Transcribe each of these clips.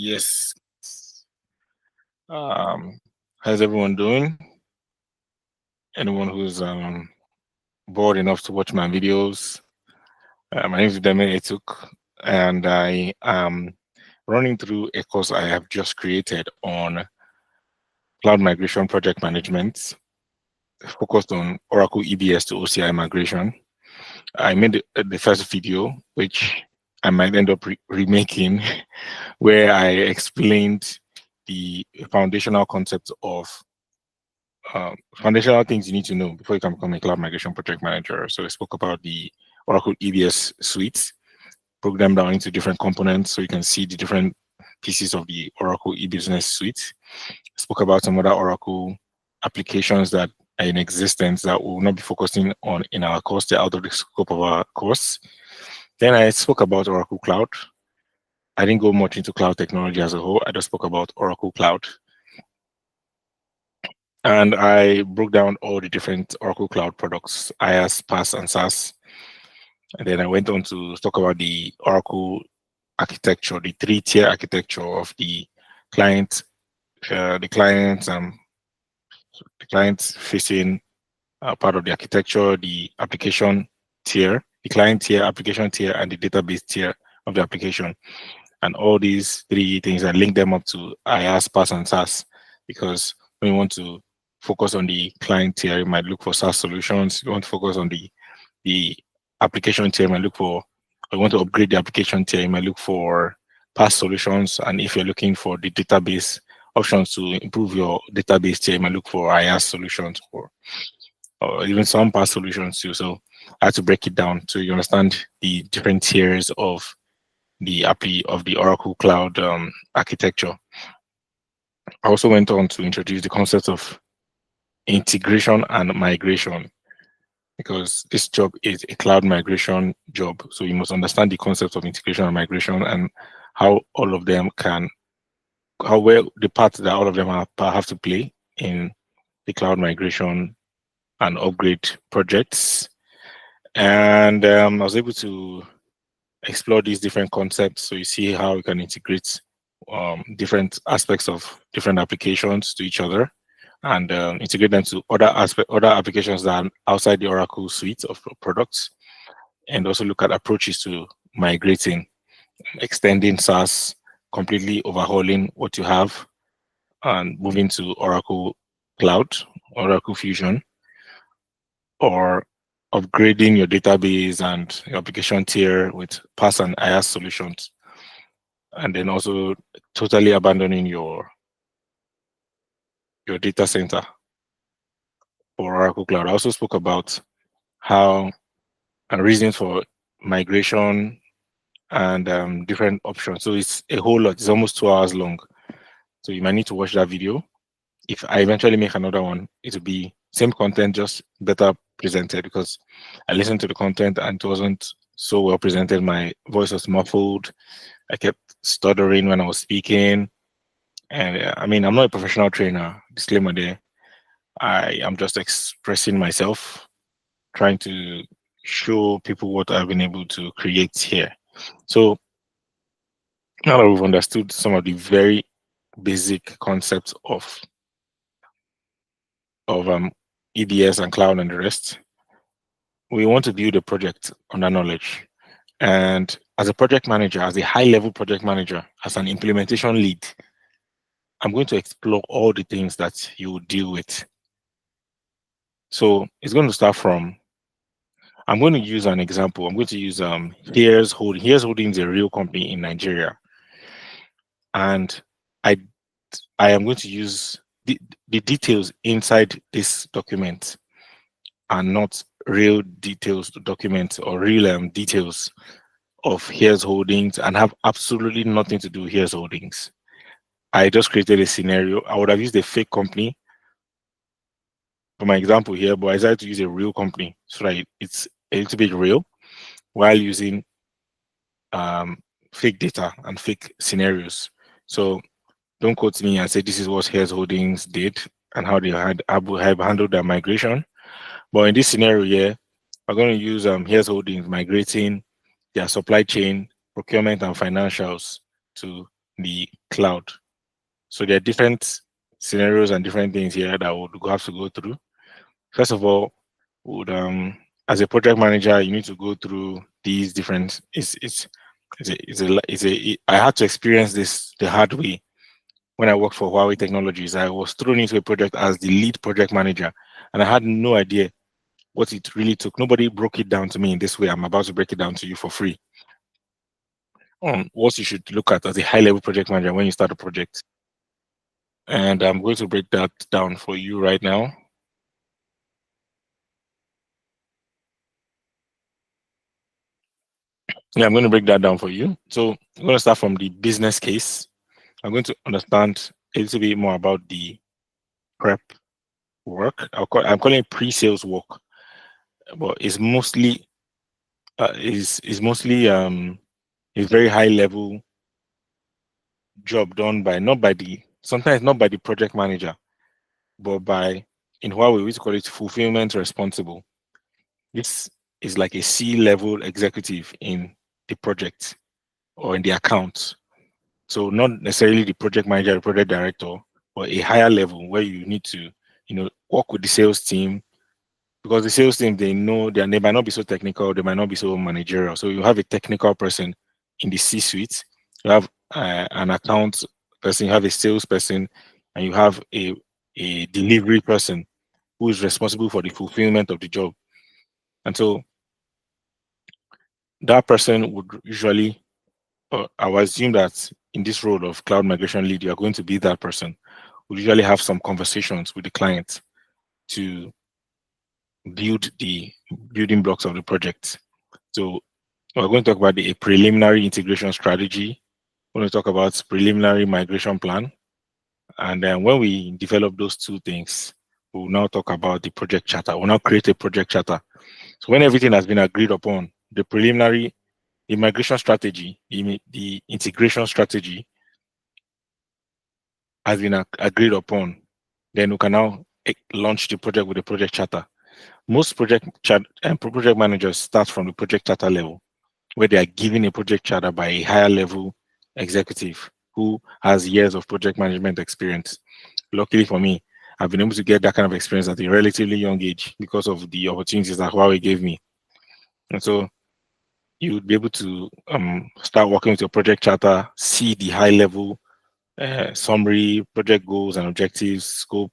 Yes. How's everyone doing? Anyone who's bored enough to watch my videos? My name is Deme Etuk, and I am running through a course I have just created on cloud migration project management, focused on Oracle EBS to OCI migration. I made the first video, which I might end up remaking, where I explained the foundational concepts of foundational things you need to know before you can become a cloud migration project manager. So we spoke about the Oracle EBS suite, broke them down into different components so you can see the different pieces of the Oracle e-business suite. Spoke about some other Oracle applications that are in existence that we will not be focusing on in our course. They're out of the scope of our course. Then I spoke about Oracle Cloud. I didn't go much into cloud technology as a whole. I just spoke about Oracle Cloud. And I broke down all the different Oracle Cloud products, IaaS, PaaS, and SaaS. And then I went on to talk about the Oracle architecture, the three-tier architecture of the client, the client-facing part of the architecture, the application tier, the client tier, application tier, and the database tier of the application. And all these three things, I link them up to IaaS, PaaS, and SaaS, because when you want to focus on the client tier, you might look for SaaS solutions. If you want to focus on the application tier, you might look for, or you want to upgrade the application tier, you might look for PaaS solutions. And if you're looking for the database options to improve your database tier, you might look for IaaS solutions or even some PaaS solutions too. So I had to break it down so you understand the different tiers of the API of the Oracle Cloud architecture. I also went on to introduce the concept of integration and migration, because this job is a cloud migration job. So you must understand the concept of integration and migration and how all of them how well the part that all of them have to play in the cloud migration and upgrade projects. And I was able to explore these different concepts so you see how we can integrate different aspects of different applications to each other and integrate them to other applications that are outside the Oracle suite of products, and also look at approaches to migrating, extending SaaS, completely overhauling what you have and moving to Oracle Cloud, Oracle Fusion, or upgrading your database and your application tier with PaaS and IaaS solutions, and then also totally abandoning your data center for Oracle Cloud. I also spoke about how and reasons for migration and different options. So it's a whole lot. It's almost 2 hours long. So you might need to watch that video. If I eventually make another one, it will be same content, just better presented, because I listened to the content and it wasn't so well presented. My voice was muffled. I kept stuttering when I was speaking. And I mean, I'm not a professional trainer, disclaimer there. I am just expressing myself, trying to show people what I've been able to create here. So now that we've understood some of the very basic concepts of EBS and cloud and the rest, we want to build a project on that knowledge. And as a project manager, as a high-level project manager, as an implementation lead, I'm going to explore all the things that you will deal with. So it's going to start from, I'm going to use an example. I'm going to use Hiers Holdings. Hiers Holdings is a real company in Nigeria. And I am going to use the details inside this document are not real details to document or real details of Hiers Holdings and have absolutely nothing to do with Hiers Holdings. I just created a scenario. I would have used a fake company for my example here, but I decided to use a real company so that it's a little bit real while using fake data and fake scenarios. So don't quote me and say this is what Hiers Holdings did and how they have handled their migration. But in this scenario here, we're going to use Hiers Holdings migrating their supply chain, procurement, and financials to the cloud. So there are different scenarios and different things here that would have to go through. First of all, would as a project manager, you need to go through these different. I had to experience this the hard way when I worked for Huawei Technologies. I was thrown into a project as the lead project manager, and I had no idea what it really took. Nobody broke it down to me in this way. I'm about to break it down to you for free on what you should look at as a high-level project manager when you start a project. And I'm going to break that down for you right now. Yeah, I'm going to break that down for you. So I'm going to start from the business case. I'm going to understand a little bit more about the prep work. I'm calling it pre-sales work, but it's mostly a very high level job done by sometimes not by the project manager, but by, in Huawei we used to call it fulfillment responsible. This is like a C-level executive in the project or in the account. So not necessarily the project manager, the project director, but a higher level where you need to, work with the sales team, because the sales team, they know they might not be so technical, they might not be so managerial. So you have a technical person in the C-suite, you have an account person, you have a sales person, and you have a delivery person who is responsible for the fulfillment of the job. And so that person would usually, I would assume that in this role of cloud migration lead, you are going to be that person. We usually have some conversations with the client to build the building blocks of the project. So we're going to talk about a preliminary integration strategy. We're going to talk about preliminary migration plan. And then when we develop those two things, we'll now talk about the project charter. We'll now create a project charter. So when everything has been agreed upon, the migration strategy, the integration strategy has been agreed upon, then we can now launch the project with the project charter. Most project managers start from the project charter level, where they are given a project charter by a higher level executive who has years of project management experience. Luckily for me, I've been able to get that kind of experience at a relatively young age because of the opportunities that Huawei gave me. And so you would be able to start working with your project charter, see the high level summary, project goals and objectives, scope,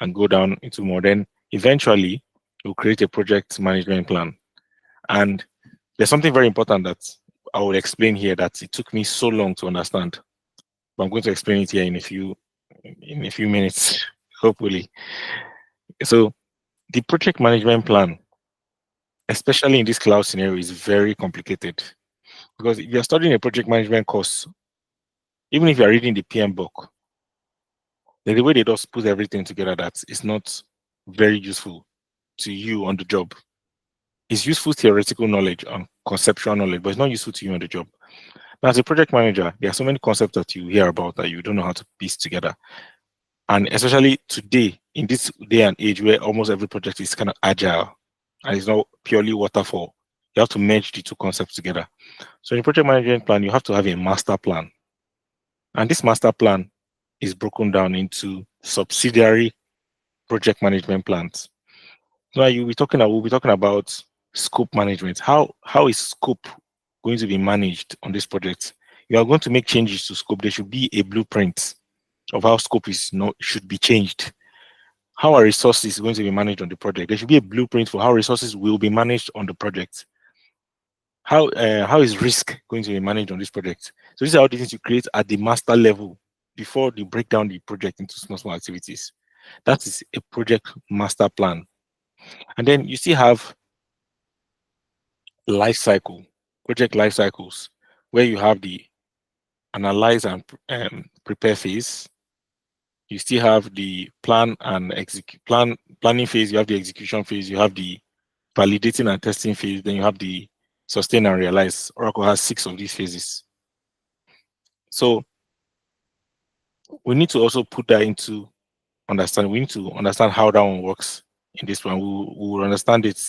and go down into more. Then eventually, you'll create a project management plan. And there's something very important that I will explain here that it took me so long to understand. But I'm going to explain it here in a few minutes, hopefully. So the project management plan, especially in this cloud scenario, is very complicated. Because if you're studying a project management course, even if you're reading the PM book, the way they just put everything together, that is not very useful to you on the job. It's useful theoretical knowledge and conceptual knowledge, but it's not useful to you on the job. Now, as a project manager, there are so many concepts that you hear about that you don't know how to piece together. And especially today, in this day and age where almost every project is kind of agile and it's not purely waterfall, you have to merge the two concepts together. So in a project management plan, you have to have a master plan. And this master plan is broken down into subsidiary project management plans. Now we'll be talking about scope management. How is scope going to be managed on this project? You are going to make changes to scope. There should be a blueprint of how scope should be changed. How are resources going to be managed on the project? There should be a blueprint for how resources will be managed on the project. How is risk going to be managed on this project? So these are all the things you create at the master level before you break down the project into small activities. That is a project master plan. And then you still have project life cycles, where you have the analyze and prepare phase. You still have the planning phase, you have the execution phase, you have the validating and testing phase, then you have the sustain and realize. Oracle has 6 of these phases. So we need to also put that into understand. We need to understand how that one works in this one. We'll understand it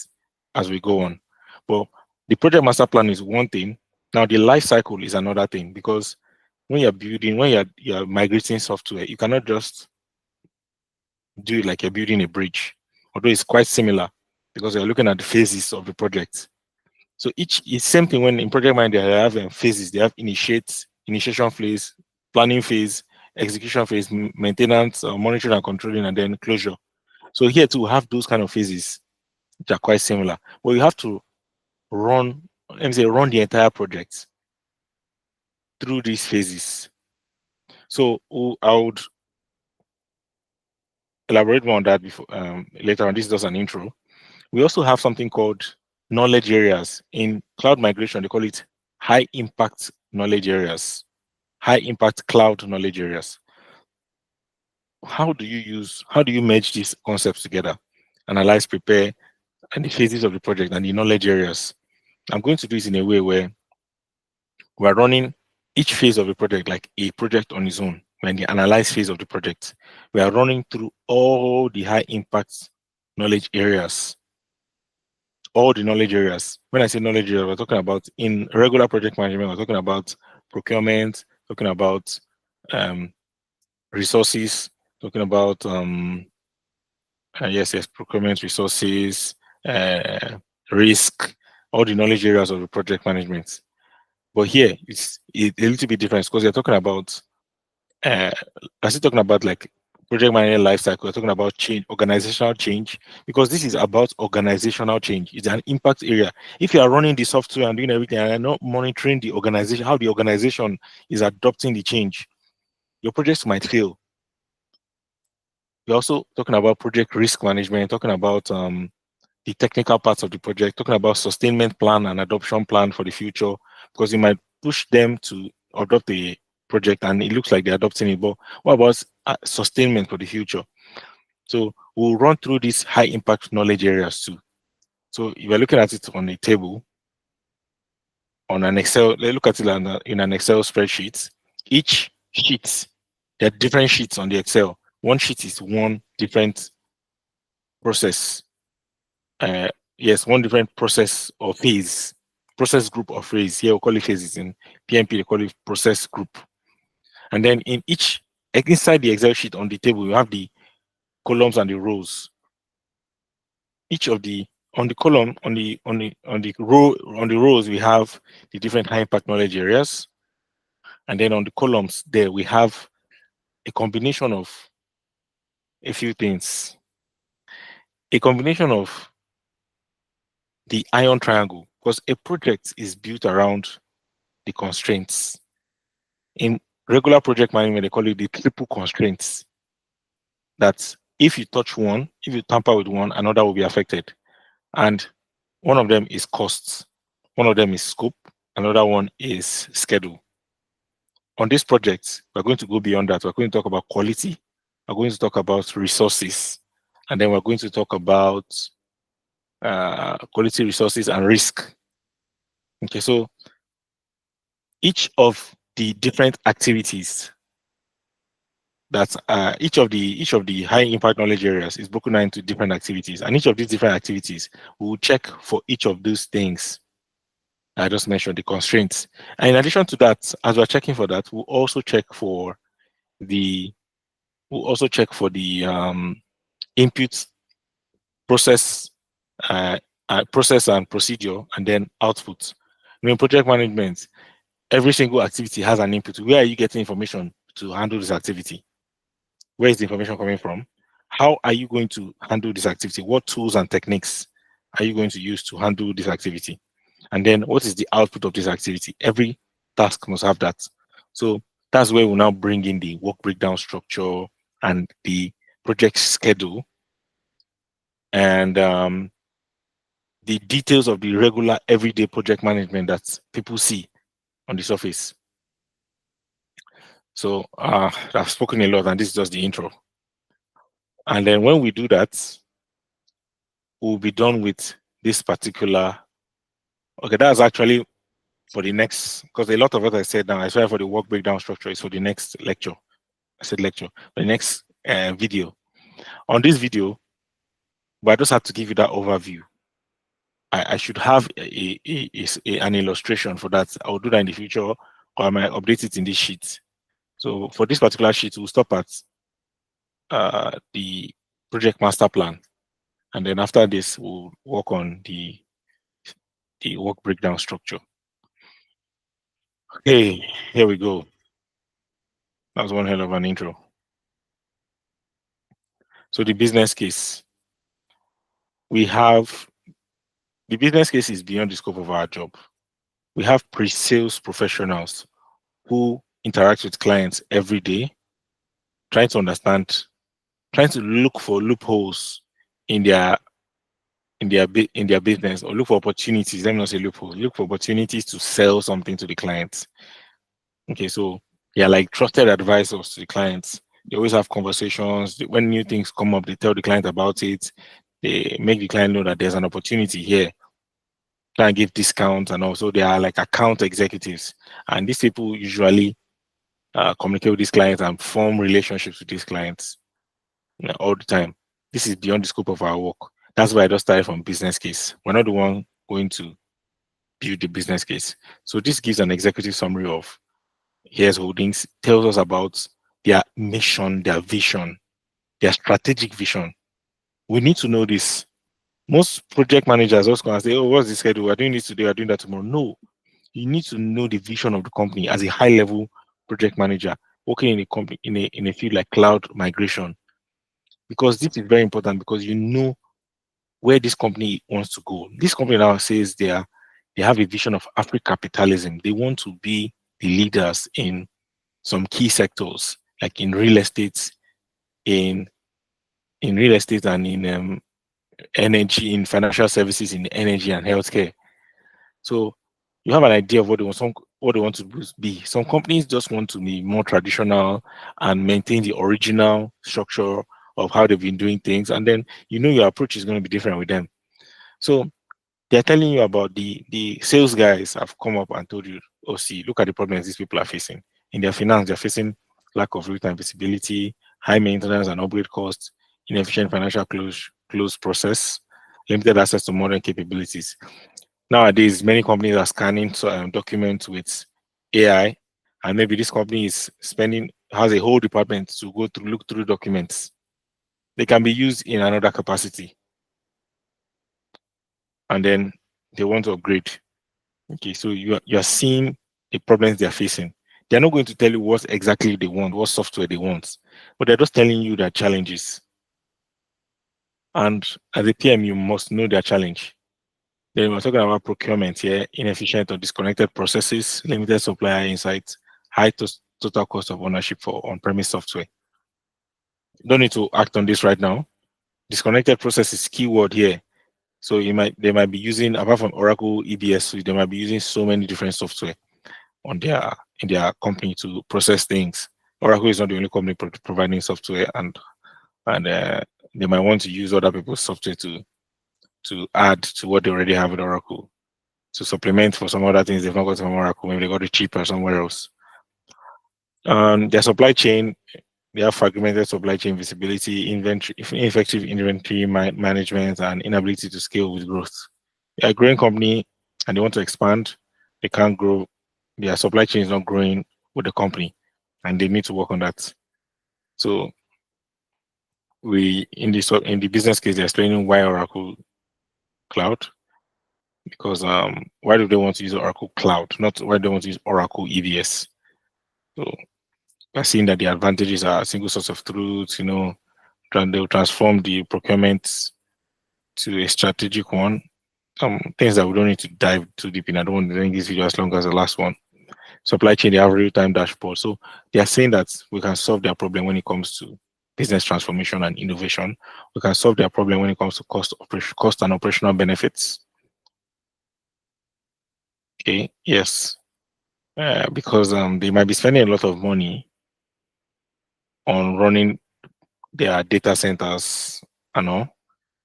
as we go on. But the project master plan is one thing. Now the life cycle is another thing, because when you're migrating software, you cannot just do it like you're building a bridge, although it's quite similar because you're looking at the phases of the project. So each is same thing when in project manager they have phases. They have initiation phase, planning phase, execution phase, maintenance, monitoring and controlling, and then closure. So here too we have those kind of phases which are quite similar. But you have to run, let me say, run the entire project through these phases. So I would elaborate more on that before later on. This is just an intro. We also have something called knowledge areas. In cloud migration, they call it high impact knowledge areas, high impact cloud knowledge areas. How do you merge these concepts together? Analyze, prepare, and the phases of the project and the knowledge areas. I'm going to do this in a way where we're running each phase of a project like a project on its own. When the analyze phase of the project, we are running through all the high impact knowledge areas. All the knowledge areas. When I say knowledge area, we're talking about in regular project management, we're talking about procurement, talking about um, resources, talking about yes, procurement, resources, uh, risk, all the knowledge areas of the project management. But here it's a little bit different because you're talking about uh, I still talking about like project management life cycle. We're talking about change, organizational change, because this is about organizational change. It's an impact area. If you are running the software and doing everything and you're not monitoring the organization, how the organization is adopting the change, your projects might fail. We're also talking about project risk management, talking about the technical parts of the project, talking about sustainment plan and adoption plan for the future, because you might push them to adopt the project and it looks like they're adopting it. But what about sustainment for the future? So we'll run through these high impact knowledge areas too. So if you're looking at it on a table, on an Excel, let's look at it in an Excel spreadsheet. Each sheet, there are different sheets on the Excel. One sheet is one different process. Yes, one different process or phase, process group or phase. Here we call it phases. In PMP, they call it process group. And then in each, inside the Excel sheet on the table, you have the columns and the rows. Each of the on the column on the rows we have the different high impact knowledge areas, and then on the columns there we have a combination of a few things. A combination of the iron triangle, because a project is built around the constraints. In regular project management, they call it the triple constraints. That if you touch one, if you tamper with one, another will be affected. And one of them is costs, one of them is scope, another one is schedule. On this project, we're going to go beyond that. We're going to talk about quality, we're going to talk about resources, and then we're going to talk about quality, resources, and risk. Okay, so each of the different activities that each of the high impact knowledge areas is broken down into different activities, and each of these different activities we will check for each of those things I just mentioned, the constraints. And in addition to that, as we're checking for that, we'll also check for the input process, process and procedure, and then output. In project management, every single activity has an input. Where are you getting information to handle this activity? Where is the information coming from? How are you going to handle this activity? What tools and techniques are you going to use to handle this activity? And then what is the output of this activity? Every task must have that. So that's where we'll now bring in the work breakdown structure and the project schedule and the details of the regular everyday project management that people see on the surface. So I've spoken a lot and this is just the intro. And then when we do that, we'll be done with this particular. Okay, that's actually for the next, because a lot of what I said now, I swear for the work breakdown structure is for the next lecture. I said lecture, the next video. On this video, but I just have to give you that overview. I should have an illustration for that. I'll do that in the future, or I might update it in this sheet. So for this particular sheet, we'll stop at the project master plan. And then after this, we'll work on the work breakdown structure. Okay, here we go. That was one hell of an intro. So the business case. We have, the business case is beyond the scope of our job. We have pre-sales professionals who interact with clients every day, trying to understand, trying to look for loopholes in their business, or look for opportunities. Let me not say loopholes. Look for opportunities to sell something to the clients. Okay, so they are like trusted advisors to the clients. They always have conversations. When new things come up, they tell the client about it. They make the client know that there's an opportunity here. Try and give discounts, and also they are like account executives. And these people usually communicate with these clients and form relationships with these clients all the time. This is beyond the scope of our work. That's why I just started from business case. We're not the one going to build the business case. So this gives an executive summary of Hiers Holdings, tells us about their mission, their vision, their strategic vision. We need to know this. Most project managers also gonna say, "Oh, what's the schedule? We're doing this today, we're doing that tomorrow." No, you need to know the vision of the company as a high-level project manager working in a company in a field like cloud migration, because this is very important, because you know where this company wants to go. This company now says they have a vision of Afro-capitalism. They want to be the leaders in some key sectors, like in real estate, in real estate and in energy, in financial services, in energy and healthcare. So you have an idea of what they want to be. Some companies just want to be more traditional and maintain the original structure of how they've been doing things, and then your approach is going to be different with them. So they're telling you about the sales guys have come up and told you, "Oh, see, look at the problems these people are facing in their finance. They're facing lack of real-time visibility, high maintenance and upgrade costs, inefficient financial close process, limited access to modern capabilities." Nowadays, many companies are scanning documents with AI, and maybe this company has a whole department to look through documents. They can be used in another capacity, and then they want to upgrade. Okay, so you're seeing the problems they're facing. They're not going to tell you what exactly they want, what software they want, but they're just telling you their challenges. And as a PM, you must know their challenge. Then we're talking about procurement here: inefficient or disconnected processes, limited supplier insights, high total cost of ownership for on-premise software. Don't need to act on this right now. Disconnected process is keyword here. So they might be using, apart from Oracle EBS, they might be using so many different software in their company to process things. Oracle is not the only company providing software, and they might want to use other people's software to add to what they already have with Oracle, to supplement for some other things they've not got from Oracle. Maybe they got it cheaper somewhere else. Their supply chain, they have fragmented supply chain visibility, ineffective inventory management, and inability to scale with growth. They're a growing company and they want to expand. They can't grow. Their supply chain is not growing with the company, and they need to work on that. So in the business case, they're explaining why Oracle Cloud, because why do they want to use Oracle Cloud, not why they want to use Oracle EBS. So we're seeing that the advantages are single source of truth. They'll transform the procurement to a strategic one. Things that we don't need to dive too deep in. I don't want to make this video as long as the last one. Supply chain, they have real-time dashboard. So they are saying that we can solve their problem when it comes to business transformation and innovation. We can solve their problem when it comes to cost and operational benefits. Okay, yes. Because they might be spending a lot of money on running their data centers and all,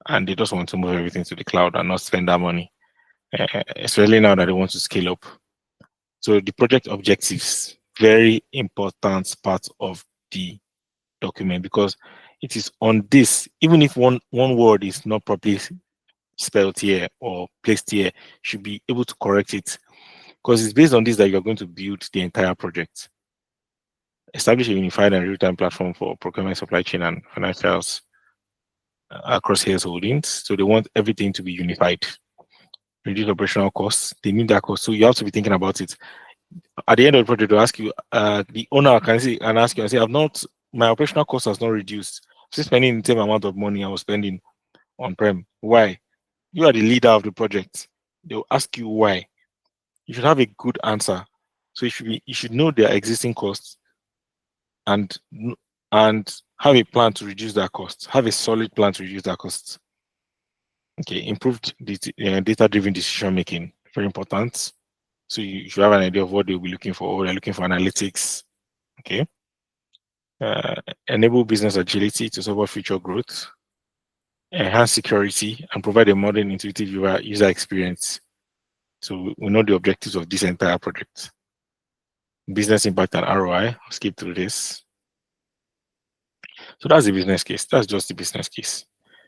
and they just want to move everything to the cloud and not spend that money, especially now that they want to scale up. So the project objectives, very important part of the document, because it is on this, even if one word is not properly spelled here or placed here, should be able to correct it. because it's based on this that you're going to build the entire project. Establish a unified and real-time platform for procurement, supply chain, and financials across Hiers Holdings. So they want everything to be unified. Reduce operational costs. They need that cost. So you have to be thinking about it. At the end of the project, they'll ask you, the owner can see and ask you and say, my operational cost has not reduced. Still spending the same amount of money I was spending on-prem. Why? You are the leader of the project. They'll ask you why. You should have a good answer. So you should know their existing costs and have a plan to reduce that cost. Have a solid plan to reduce that cost. Okay, improved data-driven decision making, very important. So you should have an idea of what they'll be looking for. They're looking for analytics. Okay. Enable business agility to support future growth. Enhance security and provide a modern, intuitive user experience. So we know the objectives of this entire project. Business impact and ROI. I'll skip through this. So that's the business case. That's just the business case.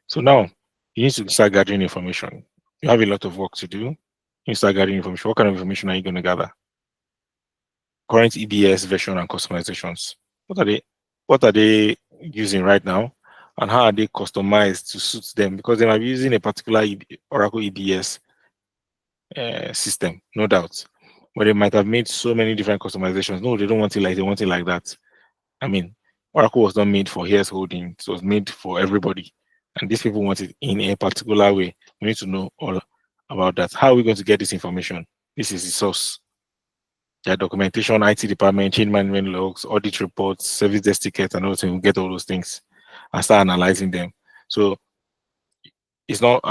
So now you need to start gathering information. You have a lot of work to do. You start gathering information. What kind of information are you going to gather? Current EBS version and customizations. What are they using right now? And how are they customized to suit them? Because they might be using a particular Oracle EBS system, no doubt. But they might have made so many different customizations. No, they don't want it like they want it like that. I mean, Oracle was not made for Hiers Holdings. It was made for everybody. And these people want it in a particular way. We need to know all about that. How are we going to get this information? This is the source. Their documentation, IT department, change management logs, audit reports, service desk tickets, and all things. We get all those things and start analyzing them. So it's not,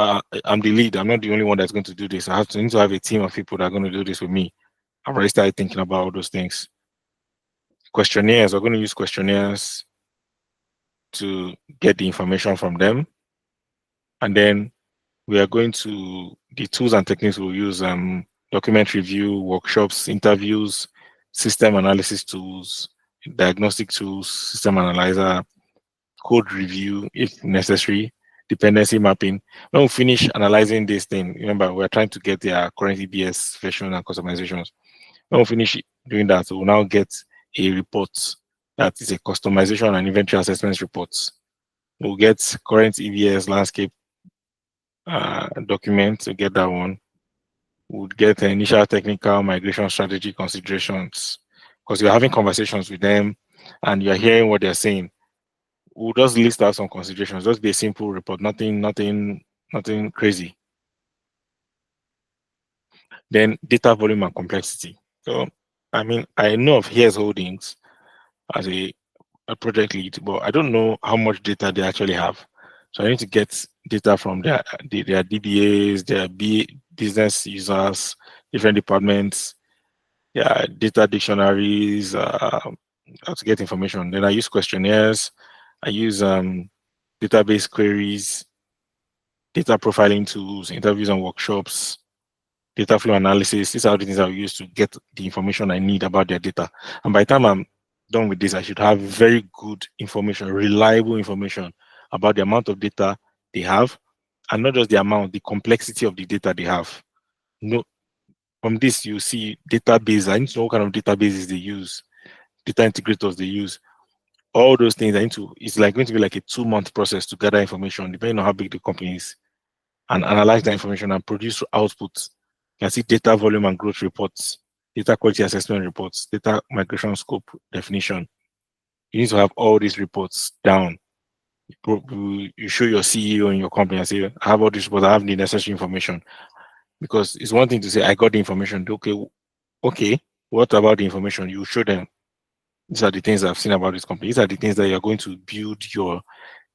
I'm the lead. I'm not the only one that's going to do this. I need to have a team of people that are going to do this with me. I've already started thinking about all those things. Questionnaires, we're going to use questionnaires to get the information from them. And then we are going to, the tools and techniques we'll use, document review, workshops, interviews, system analysis tools, diagnostic tools, system analyzer, code review if necessary, dependency mapping. When we finish analyzing this thing, remember, we're trying to get their current EBS version and customizations. When we finish doing that, we'll now get a report that is a customization and inventory assessment reports. We'll get current EBS landscape document to get that one. We'll get the initial technical migration strategy considerations because you're having conversations with them and you're hearing what they're saying. We'll just list out some considerations, just be a simple report, nothing crazy. Then data volume and complexity. So, I mean, I know of Hiers Holdings as a project lead, but I don't know how much data they actually have. So I need to get data from their DBAs, their business users, different departments, data dictionaries, how to get information. Then I use questionnaires, I use database queries, data profiling tools, interviews and workshops, data flow analysis. These are the things I use to get the information I need about their data. And by the time I'm done with this, I should have very good information, reliable information about the amount of data they have, and not just the amount, the complexity of the data they have. No, from this, you see database. I need to know what kind of databases they use, data integrators they use. All those things it's like going to be like a 2-month process to gather information, depending on how big the company is, and analyze that information and produce outputs. You can see data volume and growth reports, data quality assessment reports, data migration scope definition. You need to have all these reports down. You show your CEO in your company and say, I have all these reports, I have the necessary information. Because it's one thing to say, I got the information. Okay, what about the information? You show them. These are the things I've seen about this company. These are the things that you're going to build your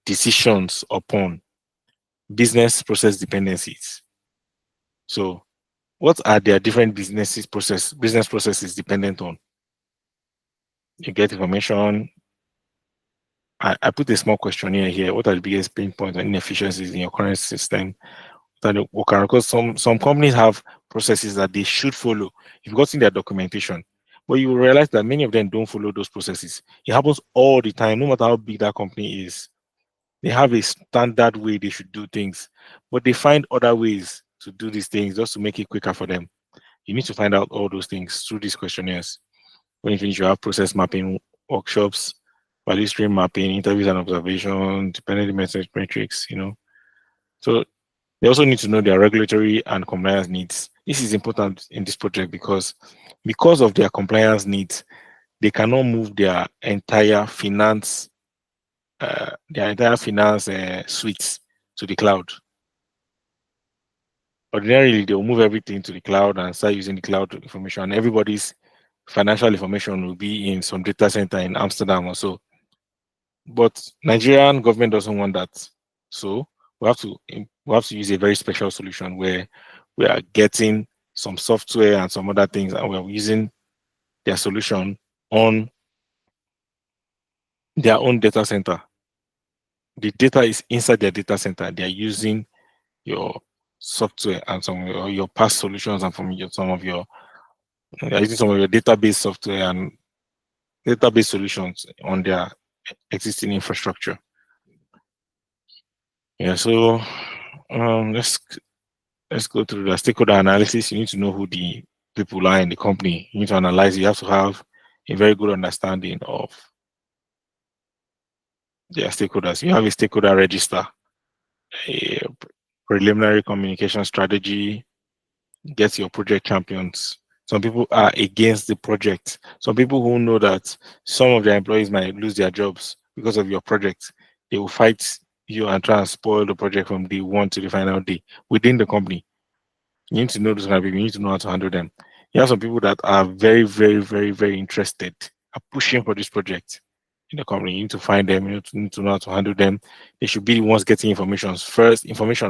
decisions upon. Business process dependencies. So what are their different business processes dependent on? You get information. I put a small questionnaire here. What are the biggest pain points and inefficiencies in your current system? Because some companies have processes that they should follow. You've gotten their documentation, but you will realize that many of them don't follow those processes. It happens all the time, no matter how big that company is. They have a standard way they should do things, but they find other ways to do these things just to make it quicker for them. You need to find out all those things through these questionnaires. When you finish, you have process mapping workshops, value stream mapping, interviews and observation, dependency message matrix, So they also need to know their regulatory and compliance needs. This is important in this project because of their compliance needs, they cannot move their entire finance suites to the cloud. Ordinarily, they'll move everything to the cloud and start using the cloud information, and everybody's financial information will be in some data center in Amsterdam or so. But Nigerian government doesn't want that. So we have to use a very special solution where we are getting some software and some other things, and we're using their solution on their own data center. The data is inside their data center. They're using your software and some of your PaaS solutions and some of your database software and database solutions on their existing infrastructure. Yeah, so let's go through the stakeholder analysis. You need to know who the people are in the company. You need to analyze. You have to have a very good understanding of their stakeholders. You have a stakeholder register, a preliminary communication strategy, get your project champions. Some people are against the project. Some people who know that some of their employees might lose their jobs because of your project, they will fight you and try and spoil the project from day one to the final day within the company. You need to know those kind of people. You need to know how to handle them. You have some people that are very, very, very, very interested, are pushing for this project in the company. You need to find them. You need to know how to handle them. They should be the ones getting information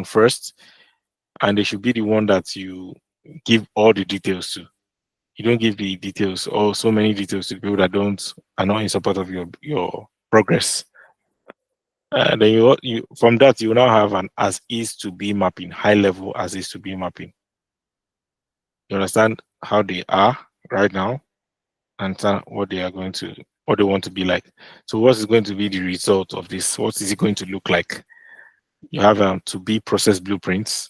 first, and they should be the one that you give all the details to. You don't give the details or so many details to people that are not in support of your progress. Then you from that you now have an as is to be mapping, high level as is to be mapping. You understand how they are right now and what they want to be like. So what is going to be the result of this? What is it going to look like? You have to be process blueprints.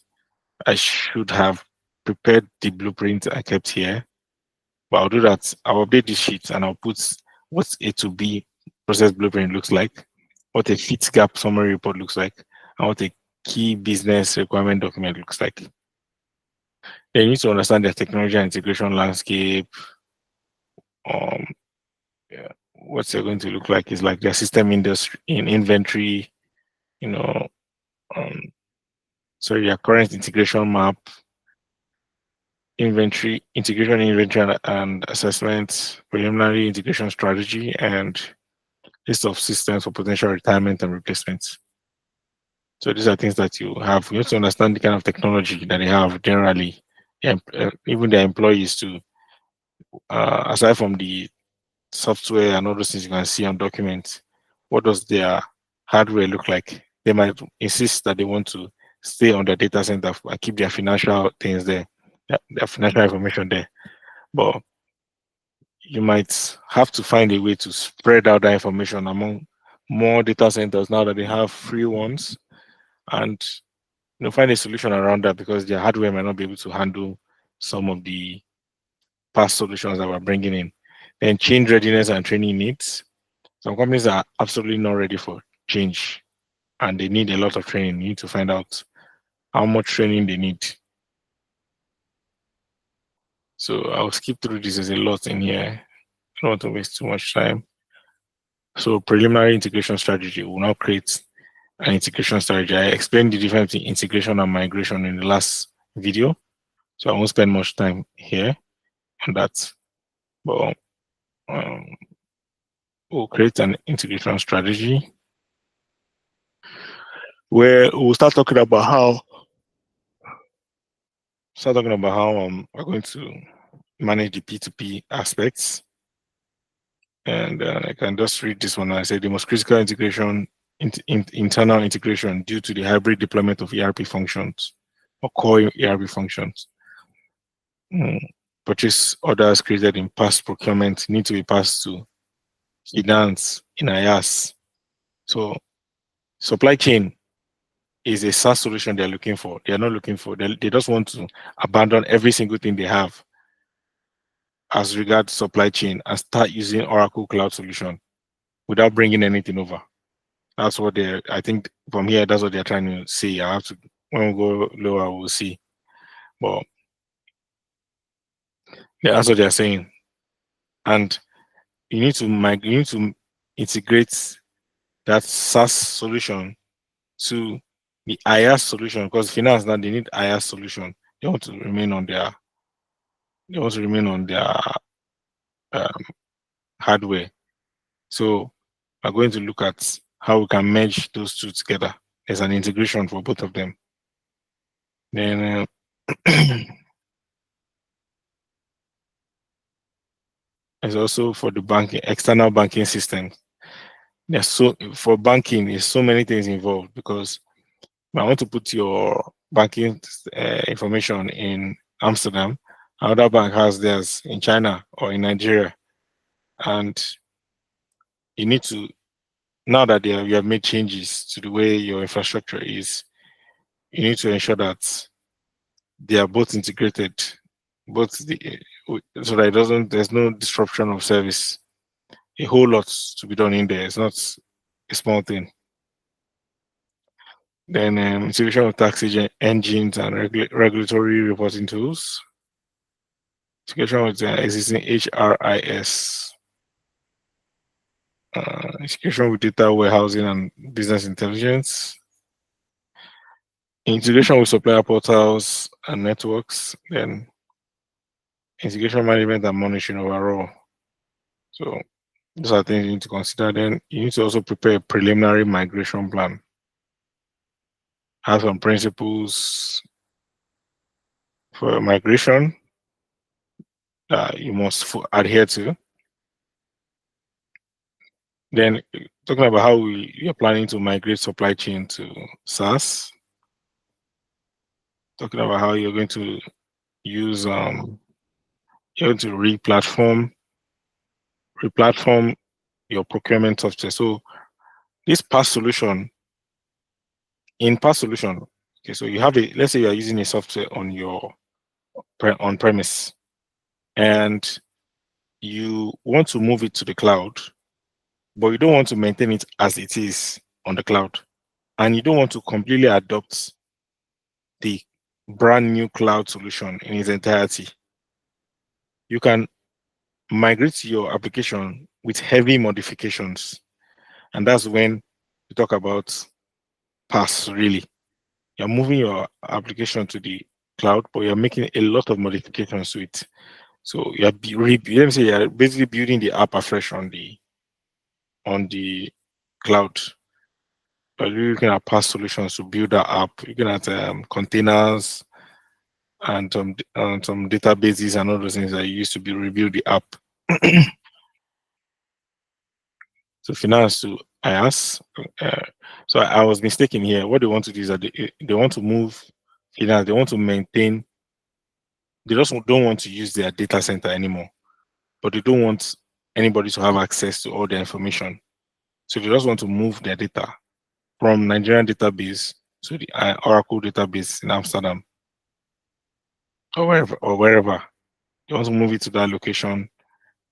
I should have prepared the blueprint I kept here, but I'll do that. I'll update this sheet and I'll put what A to B process blueprint looks like, what a fit gap summary report looks like, and what a key business requirement document looks like. Then you need to understand the technology and integration landscape. What's it going to look like is like their system industry in inventory, your current integration map, inventory and assessment, preliminary integration strategy, and list of systems for potential retirement and replacements. So these are things that you have. You have to understand the kind of technology that they have generally, even their employees too. Aside from the software and all those things you can see on documents, what does their hardware look like? They might insist that they want to stay on their data center and keep their financial things there, their financial information there. But you might have to find a way to spread out that information among more data centers now that they have free ones, and find a solution around that because their hardware might not be able to handle some of the past solutions that we're bringing in. Then change readiness and training needs. Some companies are absolutely not ready for change and they need a lot of training. You need to find out how much training they need. So I'll skip through this. There's a lot in here. I don't want to waste too much time. So preliminary integration strategy. We'll now create an integration strategy. I explained the difference between integration and migration in the last video. So I won't spend much time here on that. But we'll create an integration strategy where we'll start talking about how we're going to manage the P2P aspects. And I can just read this one. I say the most critical integration, internal integration due to the hybrid deployment of ERP functions or core ERP functions. Purchase orders created in past procurement need to be passed to finance in IaaS. So supply chain is a SaaS solution they're looking for. They're not looking for, they just want to abandon every single thing they have as regards supply chain and start using Oracle Cloud solution without bringing anything over. That's what I think from here, that's what they're trying to see. I have to, when we go lower, we'll see. But yeah, that's what they're saying. And you need to integrate that SaaS solution to the IaaS solution, because finance now they need IaaS solution. They want to remain on their um, hardware. So we're going to look at how we can merge those two together. There's an integration for both of them. Then there's also for the banking, external banking system. There's for banking, there's so many things involved, because I want to put your banking information in Amsterdam. Another bank has theirs in China or in Nigeria, and you need to, now that you have made changes to the way your infrastructure is, you need to ensure that they are both integrated, both so that there's no disruption of service. A whole lot to be done in there. It's not a small thing. Then integration of tax engines and regulatory reporting tools. Integration with existing HRIS. Integration with data warehousing and business intelligence. Integration with supplier portals and networks. Then integration management and monitoring overall. So those are things you need to consider. Then you need to also prepare a preliminary migration plan. Have some principles for migration that you must adhere to. Then talking about how you're planning to migrate supply chain to SaaS. Talking about how you're going to use you're going to re-platform your procurement software. So this PaaS solution, okay, so you have let's say you are using a software on your on-premise, and you want to move it to the cloud, but you don't want to maintain it as it is on the cloud, and you don't want to completely adopt the brand new cloud solution in its entirety. You can migrate your application with heavy modifications, and that's when you talk about PaaS. Really, you're moving your application to the cloud, but you're making a lot of modifications to it. So you're let me say you're basically building the app afresh on the cloud. You're looking at PaaS solutions to build that app. You're looking at containers and some databases and all those things that you used to rebuild the app. So finance to IaaS. So I was mistaken here. What they want to do is that they want to move finance. They want to maintain. They just don't want to use their data center anymore, but they don't want anybody to have access to all their information. So they just want to move their data from Nigerian database to the Oracle database in Amsterdam or wherever. They want to move it to that location,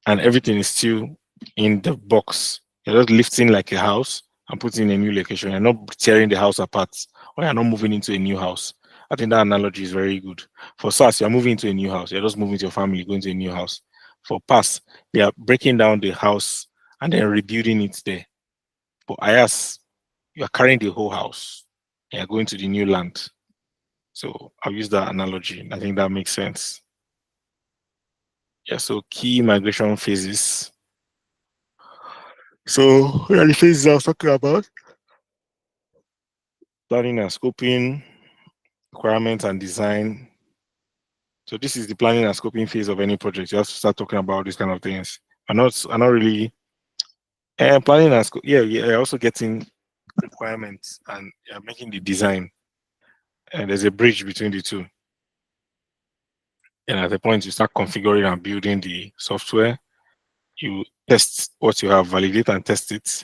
and everything is still in the box. You're just lifting like a house and putting in a new location. You're not tearing the house apart, or you're not moving into a new house. I think that analogy is very good. For SaaS, you're moving into a new house. You're just moving to your family, going to a new house. For PaaS, they are breaking down the house and then rebuilding it there. For IaaS, you are carrying the whole house. You're going to the new land. So I'll use that analogy. I think that makes sense. Yeah, so key migration phases. So what are the phases I was talking about? Planning and scoping, requirements and design. So this is the planning and scoping phase of any project. You have to start talking about these kind of things. I'm not really planning and yeah, you're also getting requirements and you're making the design. And there's a bridge between the two. And at the point you start configuring and building the software, you test what you have, validate and test it.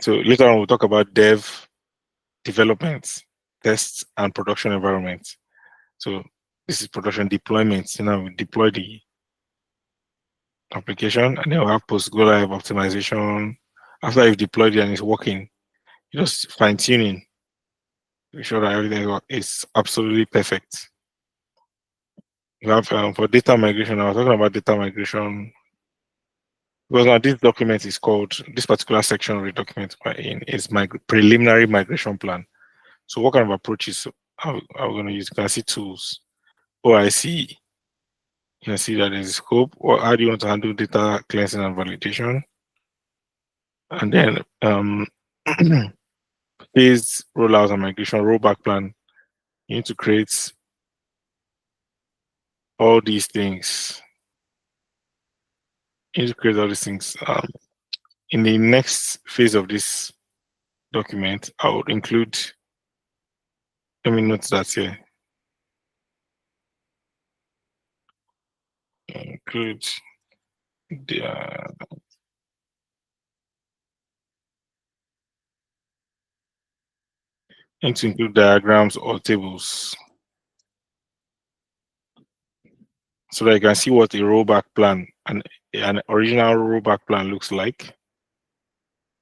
So later on we'll talk about development, tests, and production environment. So This is production deployment. You know, we deploy the application, and then we have post go live optimization. After you've deployed it and it's working, you just fine tuning to ensure that everything is absolutely perfect. You have for data migration. I was talking about data migration because now this document is called, this particular section of the document is my preliminary migration plan. So what kind of approaches are we going to use? You can see tools, OIC. You can see that there's scope. Or how do you want to handle data cleansing and validation? And then phase rollout and migration rollback plan. You need to create all these things. You need to create all these things. In the next phase of this document, I would include, let me note that here. Include the need to include diagrams or tables so that you can see what a rollback plan and an original rollback plan looks like.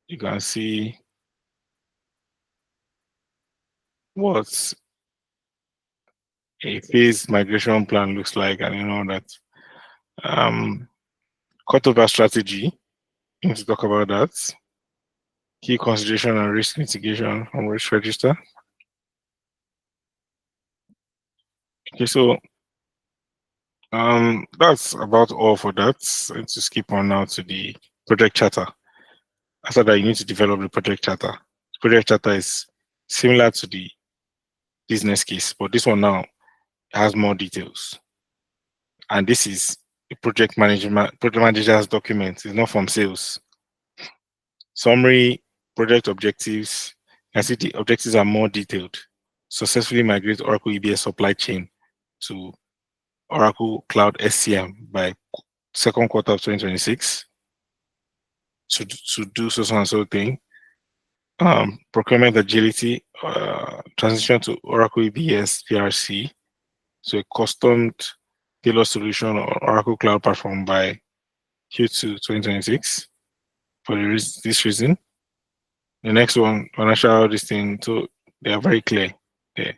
You can see what a phase migration plan looks like, and you know that cutover strategy. You need to talk about that. Key consideration and risk mitigation from risk register. Okay, so that's about all for that. Let's just skip on now to the project charter. After that, you need to develop the project charter. The project charter is similar to the business case, but this one now has more details. And this is a project manager's document. It's not from sales. Summary, project objectives. I see the objectives are more detailed. Successfully migrate Oracle EBS supply chain to Oracle Cloud SCM by second quarter of 2026 to do so and so thing. Procurement agility, transition to Oracle EBS PRC, so a custom tailored solution on Oracle Cloud Platform by Q2 2026 for this reason. The next one, financial this thing, so they are very clear there.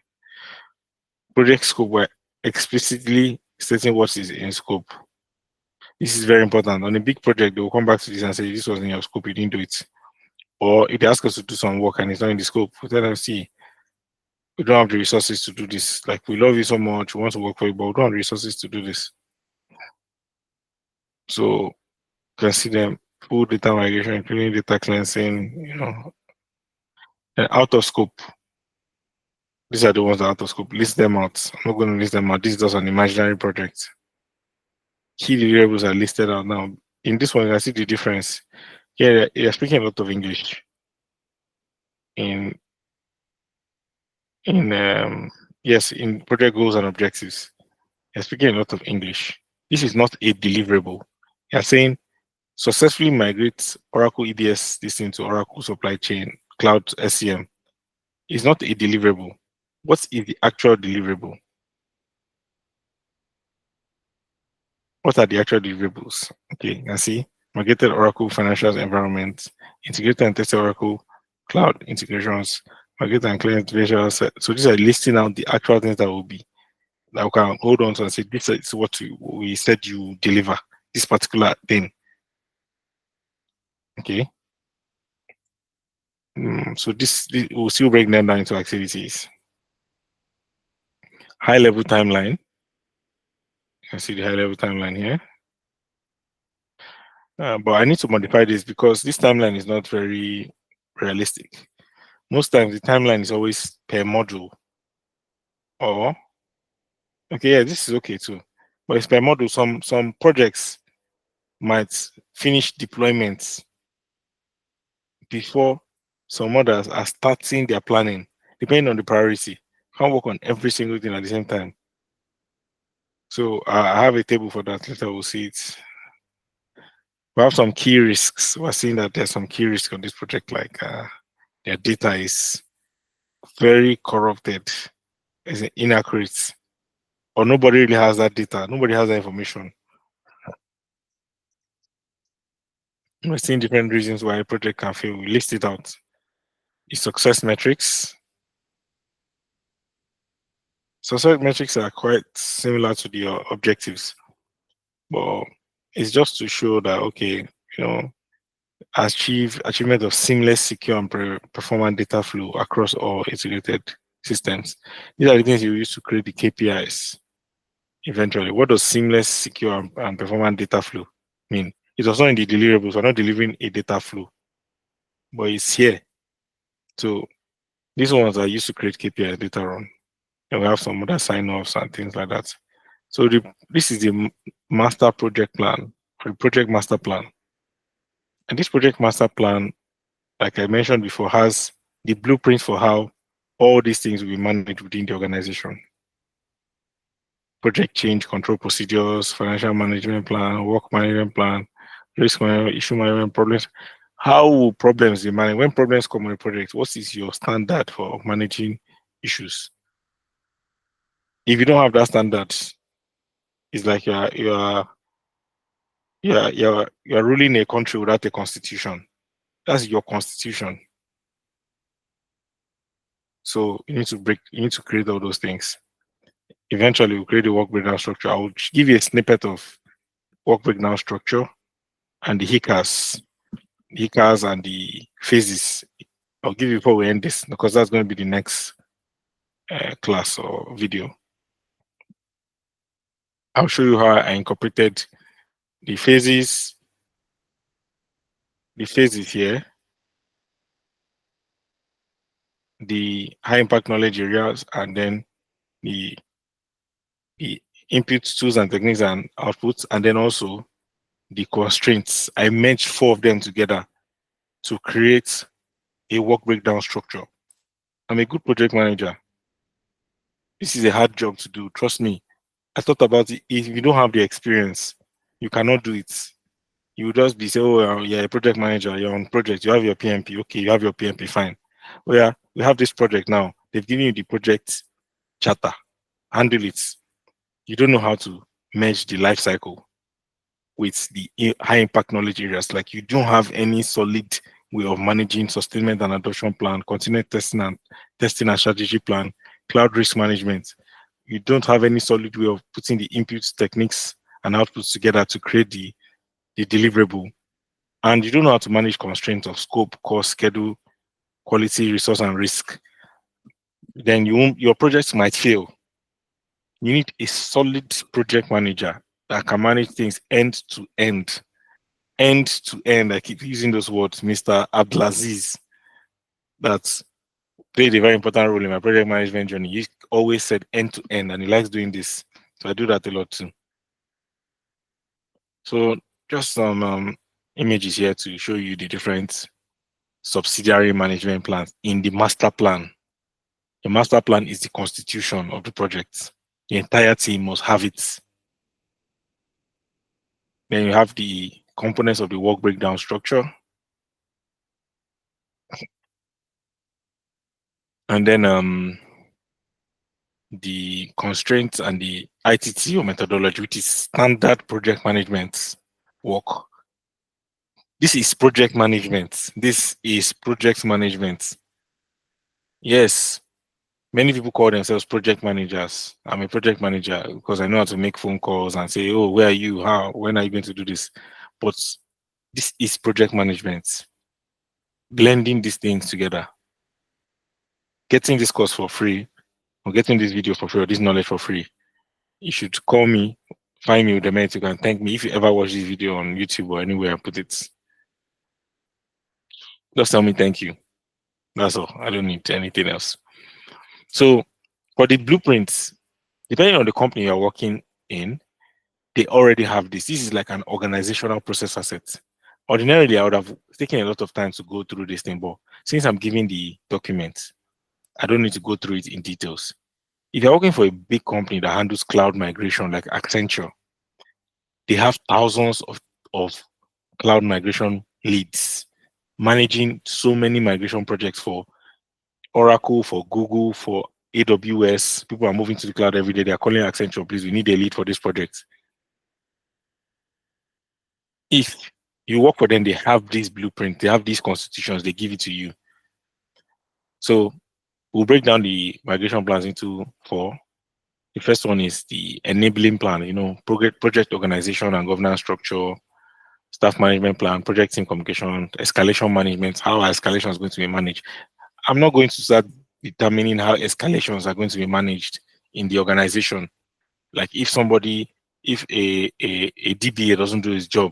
Project scope, we're explicitly stating what is in scope. This is very important. On a big project, they will come back to this and say, this was in your scope, you didn't do it. Or if they ask us to do some work and it's not in the scope, we tell them, see, we don't have the resources to do this. Like, we love you so much, we want to work for you, but we don't have the resources to do this. So you can see them full data migration, including data cleansing, you know, and out of scope. These are the ones that are out of scope. List them out. I'm not going to list them out. This is just an imaginary project. Key deliverables are listed out now. In this one, you can see the difference. Here, you're speaking a lot of English. In project goals and objectives, you're speaking a lot of English. This is not a deliverable. You're saying successfully migrate Oracle EBS this into Oracle Supply Chain Cloud SCM. It's not a deliverable. What is the actual deliverable? What are the actual deliverables? Okay, you can see migrated Oracle Financials environment, integrated and tested Oracle Cloud integrations, migrated and client visuals. So these are listing out the actual things that will be, that we can hold on to and say, this is what we said you deliver, this particular thing. Okay. So this will still break them down into activities. High level timeline. You can see the high level timeline here. But I need to modify this because this timeline is not very realistic. Most times the timeline is always per module. Or, okay, yeah, this is okay too. But it's per module. Some projects might finish deployments before some others are starting their planning, depending on the priority. Can't work on every single thing at the same time. So I have a table for that. Later we'll see it. We have some key risks. We're seeing that there's some key risks on this project, like their data is very corrupted, is inaccurate. or nobody really has that data. Nobody has that information. We're seeing different reasons why a project can fail. We list it out. The success metrics. Success metrics are quite similar to the objectives, but it's just to show that, okay, achievement of seamless, secure, and performant data flow across all integrated systems. These are the things you use to create the KPIs. Eventually, what does seamless, secure, and performant data flow mean? It was not in the deliverables. We're not delivering a data flow, but it's here. So these ones are used to create KPIs later on. And we have some other sign-offs and things like that. So this is the master project plan, or the project master plan. And this project master plan, like I mentioned before, has the blueprint for how all these things will be managed within the organization. Project change control procedures, financial management plan, work management plan, risk management, issue management, problems. How will problems be managed? When problems come on a project, what is your standard for managing issues? If you don't have that standard, it's like you're ruling a country without a constitution. That's your constitution. So you need to create all those things. Eventually, we'll create a work breakdown structure. I will give you a snippet of work breakdown structure and the hikers and the phases. I'll give you before we end this, because that's going to be the next class or video. I'll show you how I incorporated the phases here, the high impact knowledge areas, and then the inputs, tools and techniques and outputs, and then also the constraints. I merged 4 of them together to create a work breakdown structure. I'm a good project manager. This is a hard job to do. Trust me. I thought about it. If you don't have the experience, you cannot do it. You will just be saying, oh, you're a project manager, you're on project, you have your PMP. Okay, you have your PMP, fine. Well, yeah, we have this project now. They've given you the project charter. Handle it. You don't know how to merge the life cycle with the high impact knowledge areas. Like, you don't have any solid way of managing sustainment and adoption plan, continued testing and strategy plan, cloud risk management. You don't have any solid way of putting the inputs, techniques, and outputs together to create the deliverable. And you don't know how to manage constraints of scope, cost, schedule, quality, resource, and risk. Then your projects might fail. You need a solid project manager that can manage things end to end. End to end. I keep using those words, Mr. Abdulaziz. That's played a very important role in my project management journey. He always said end to end, and he likes doing this. So I do that a lot too. So just some images here to show you the different subsidiary management plans in the master plan. The master plan is the constitution of the project. The entire team must have it. Then you have the components of the work breakdown structure. And then the constraints and the ITTO methodology, which is standard project management work. This is project management. This is project management. Yes, many people call themselves project managers. I'm a project manager because I know how to make phone calls and say, oh, where are you? How? When are you going to do this? But this is project management. Blending these things together. Getting this course for free, or getting this video for free, or this knowledge for free. You should call me, find me with the mail, you can thank me. If you ever watch this video on YouTube or anywhere I put it, just tell me thank you. That's all. I don't need anything else. So for the blueprints, depending on the company you're working in, they already have this. This is like an organizational process asset. Ordinarily, I would have taken a lot of time to go through this thing, but since I'm giving the document, I don't need to go through it in details. If you're working for a big company that handles cloud migration like Accenture, they have thousands of cloud migration leads, managing so many migration projects for Oracle, for Google, for AWS, people are moving to the cloud every day. They are calling Accenture, please, we need a lead for this project. If you work for them, they have this blueprint, they have these constitutions, they give it to you. So we'll break down the migration plans into 4. The first one is the enabling plan, project organization and governance structure, staff management plan, project team communication, escalation management, how are escalations going to be managed. I'm not going to start determining how escalations are going to be managed in the organization. Like if a DBA doesn't do his job,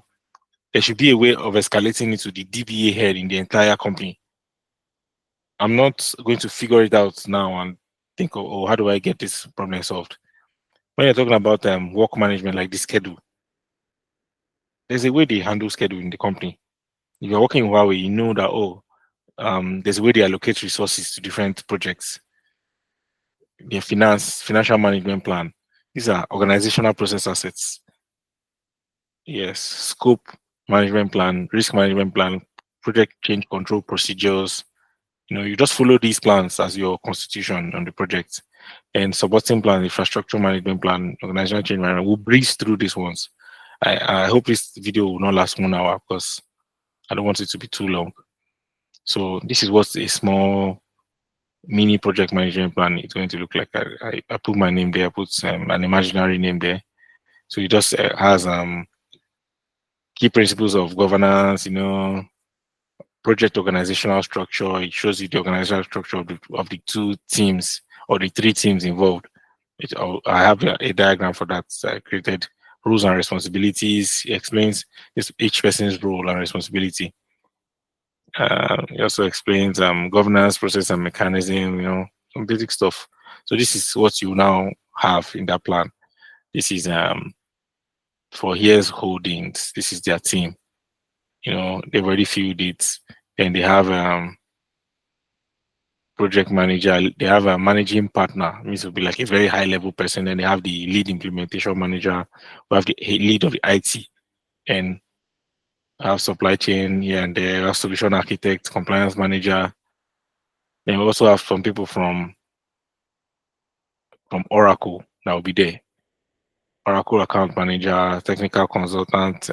there should be a way of escalating it to the DBA head in the entire company. I'm not going to figure it out now and think, oh, how do I get this problem solved? When you're talking about work management, like the schedule, there's a way they handle schedule in the company. If you're working in Huawei, you know that, there's a way they allocate resources to different projects. Their financial management plan. These are organizational process assets. Yes, scope management plan, risk management plan, project change control procedures. You just follow these plans as your constitution on the project. And supporting plan, infrastructure management plan, organizational change management. We'll breeze through these ones. I hope this video will not last 1 hour because I don't want it to be too long. So this is what a small mini project management plan is going to look like. I put my name there, I put an imaginary name there. So it just has key principles of governance, project organizational structure. It shows you the organizational structure of the 2 teams or the 3 teams involved. I have a diagram for that. I created rules and responsibilities. It explains each person's role and responsibility. It also explains governance process and mechanism, some basic stuff. So this is what you now have in that plan. This is for Hiers Holdings. This is their team. They've already filled it. Then they have project manager. They have a managing partner. It means it will be like a very high level person. Then they have the lead implementation manager. We have the lead of the IT, and have supply chain here and there. We have solution architect, compliance manager. Then we also have some people from Oracle that will be there. Oracle account manager, technical consultant.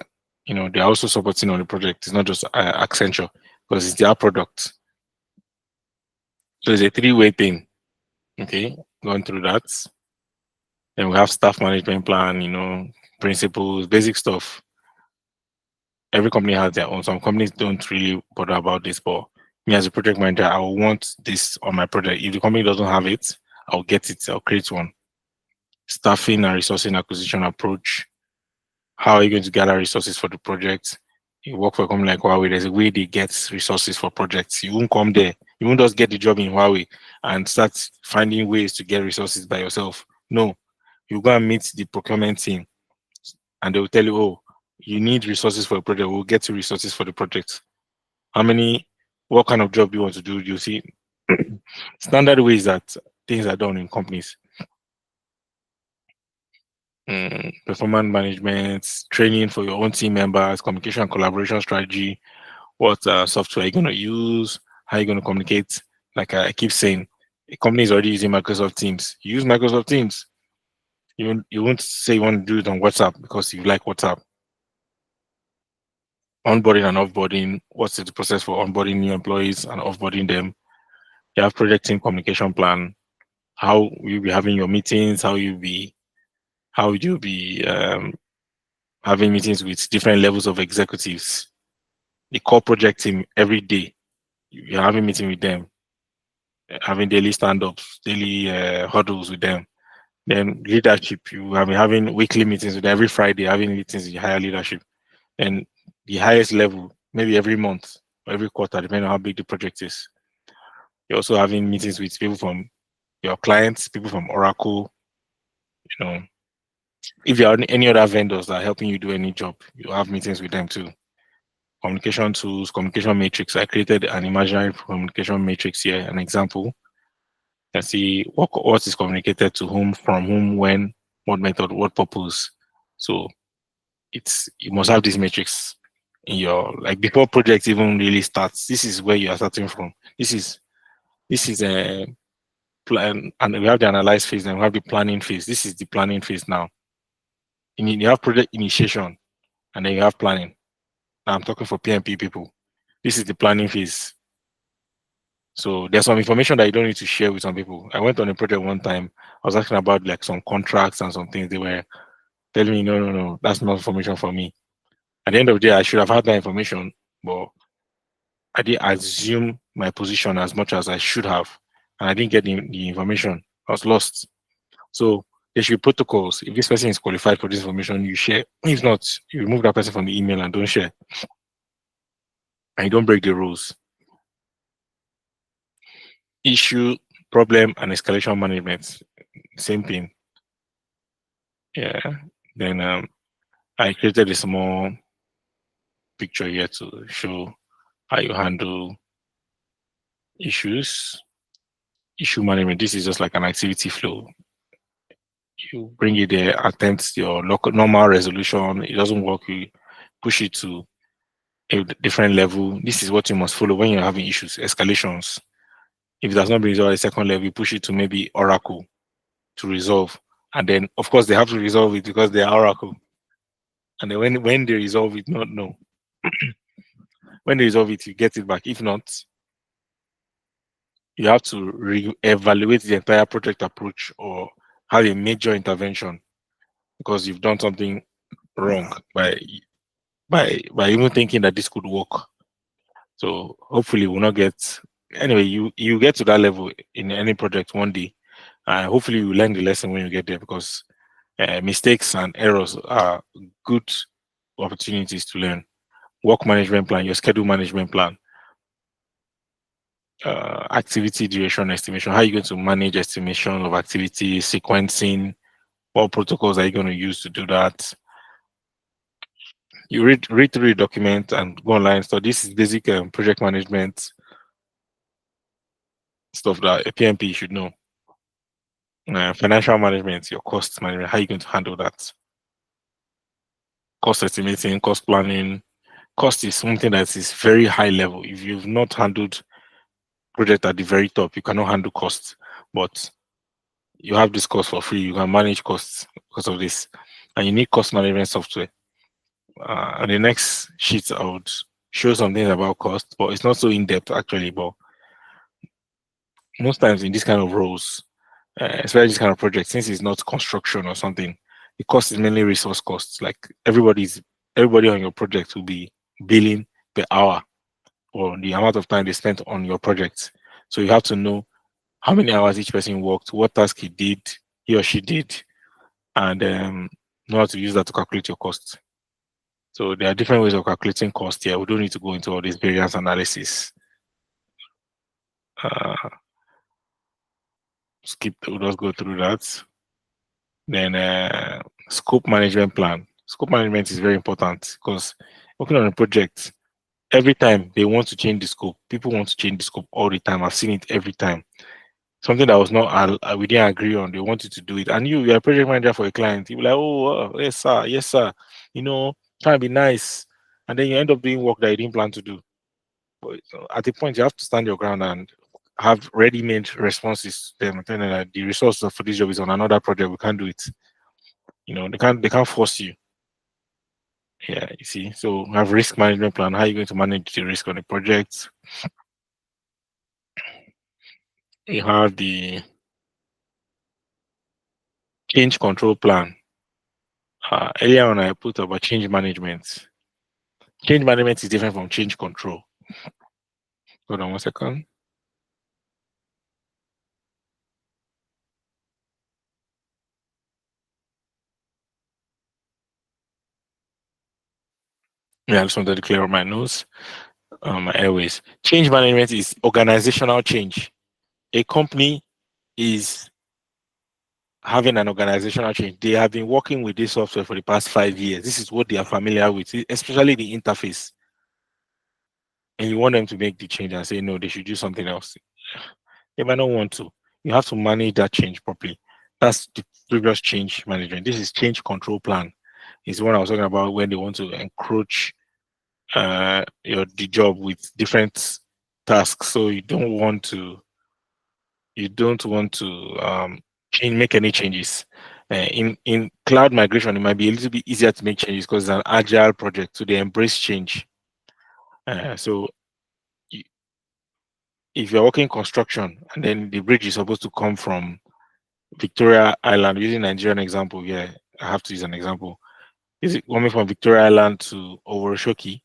They're also supporting on the project. It's not just Accenture because it's their product. So it's a 3-way thing. Okay, going through that. Then we have staff management plan, principles, basic stuff. Every company has their own. Some companies don't really bother about this, but me as a project manager, I will want this on my project. If the company doesn't have it, I'll get it. I'll create one. Staffing and resourcing acquisition approach. How are you going to gather resources for the project? You work for a company like Huawei, there's a way they get resources for projects. You won't come there. You won't just get the job in Huawei and start finding ways to get resources by yourself. No, you go and meet the procurement team and they will tell you, oh, you need resources for a project. We'll get you resources for the project. What kind of job do you want to do? You see, standard ways that things are done in companies. Performance management, training for your own team members, communication and collaboration strategy, what software you're going to use, how you're going to communicate. Like I keep saying, a company is already using Microsoft Teams. You use Microsoft Teams. You won't say you want to do it on WhatsApp because you like WhatsApp. Onboarding and offboarding. What's the process for onboarding new employees and offboarding them? You have project team communication plan. How you'll be having your meetings, how you'll be having meetings with different levels of executives. The core project team every day, you're having meeting with them, having daily stand-ups, daily huddles with them. Then leadership, you have been having weekly meetings with them. Every Friday, having meetings with higher leadership. And the highest level, maybe every month or every quarter, depending on how big the project is. You're also having meetings with people from your clients, people from Oracle. If there are any other vendors that are helping you do any job, you have meetings with them too. Communication tools, communication matrix. I created an imaginary communication matrix here, an example. And see what is communicated to whom, from whom, when, what method, what purpose. So you must have this matrix in your, like, before project even really starts. This is where you are starting from. This is plan, and we have the analyze phase, and we have the planning phase. This is the planning phase now. You have project initiation, and then you have planning. Now I'm talking for PMP people. This is the planning phase. So there's some information that you don't need to share with some people. I went on a project one time. I was asking about like some contracts and some things. They were telling me, no, that's not information for me. At the end of the day, I should have had that information, but I didn't assume my position as much as I should have, and I didn't get the information. I was lost. So there should be protocols. If this person is qualified for this information, you share. If not, you remove that person from the email and don't share. And you don't break the rules. Issue, problem, and escalation management. Same thing. Yeah. Then I created a small picture here to show how you handle issues. Issue management. This is just like an activity flow. You bring it there, attempt your local normal resolution. It doesn't work, you push it to a different level. This is what you must follow when you're having issues, escalations. If it does not bring resolved at the second level, you push it to maybe Oracle to resolve. And then, of course, they have to resolve it because they are Oracle. And then when they resolve it, not no. When they resolve it, you get it back. If not, you have to re-evaluate the entire project approach or have a major intervention because you've done something wrong by even thinking that this could work. So hopefully we'll not get anyway, you get to that level in any project one day. Hopefully you learn the lesson when you get there because mistakes and errors are good opportunities to learn. Work management plan, your schedule management plan, activity duration estimation, how are you going to manage estimation of activity, sequencing, what protocols are you going to use to do that? You read through the document and go online. So this is basic project management stuff that a PMP should know. Financial management, your cost management, how are you going to handle that? Cost estimating, cost planning. Cost is something that is very high level. If you've not handled project at the very top, you cannot handle costs. But you have this cost for free. You can manage costs because of this. And you need cost management software. On the next sheet, I would show some things about cost, but it's not so in-depth actually. But most times in this kind of roles, especially this kind of project, since it's not construction or something, the cost is mainly resource costs. Like everybody on your project will be billing per hour or the amount of time they spent on your project. So you have to know how many hours each person worked, what task he or she did, and know how to use that to calculate your costs. So there are different ways of calculating cost here. We don't need to go into all this variance analysis. We'll just go through that. Then scope management plan. Scope management is very important because working on a project, every time they want to change the scope, people want to change the scope all the time. I've seen it every time. Something that was not we didn't agree on, they wanted to do it. And you're a project manager for a client. You're like, oh, yes, sir, yes, sir. Trying to be nice. And then you end up doing work that you didn't plan to do. But at the point, you have to stand your ground and have ready-made responses to them. Telling that the resource for this job is on another project. We can't do it. They can't force you. Yeah, you see. So have risk management plan. How are you going to manage the risk on the project? You have the change control plan. Earlier on, I put about change management. Change management is different from change control. Hold on one second. Yeah, I just wanted to clear up my nose, my airways. Change management is organizational change. A company is having an organizational change. They have been working with this software for the past 5 years. This is what they are familiar with, especially the interface. And you want them to make the change and say, no, they should do something else. They might not want to. You have to manage that change properly. That's the previous change management. This is change control plan. It's what I was talking about when they want to encroach the job with different tasks. So you don't want to you don't want to make any changes. In cloud migration, it might be a little bit easier to make changes because it's an agile project, so they embrace change. So if you're working construction and then the bridge is supposed to come from Victoria Island, using Nigerian example, yeah, I have to use an example. Is it coming from Victoria Island to Oworoshoki?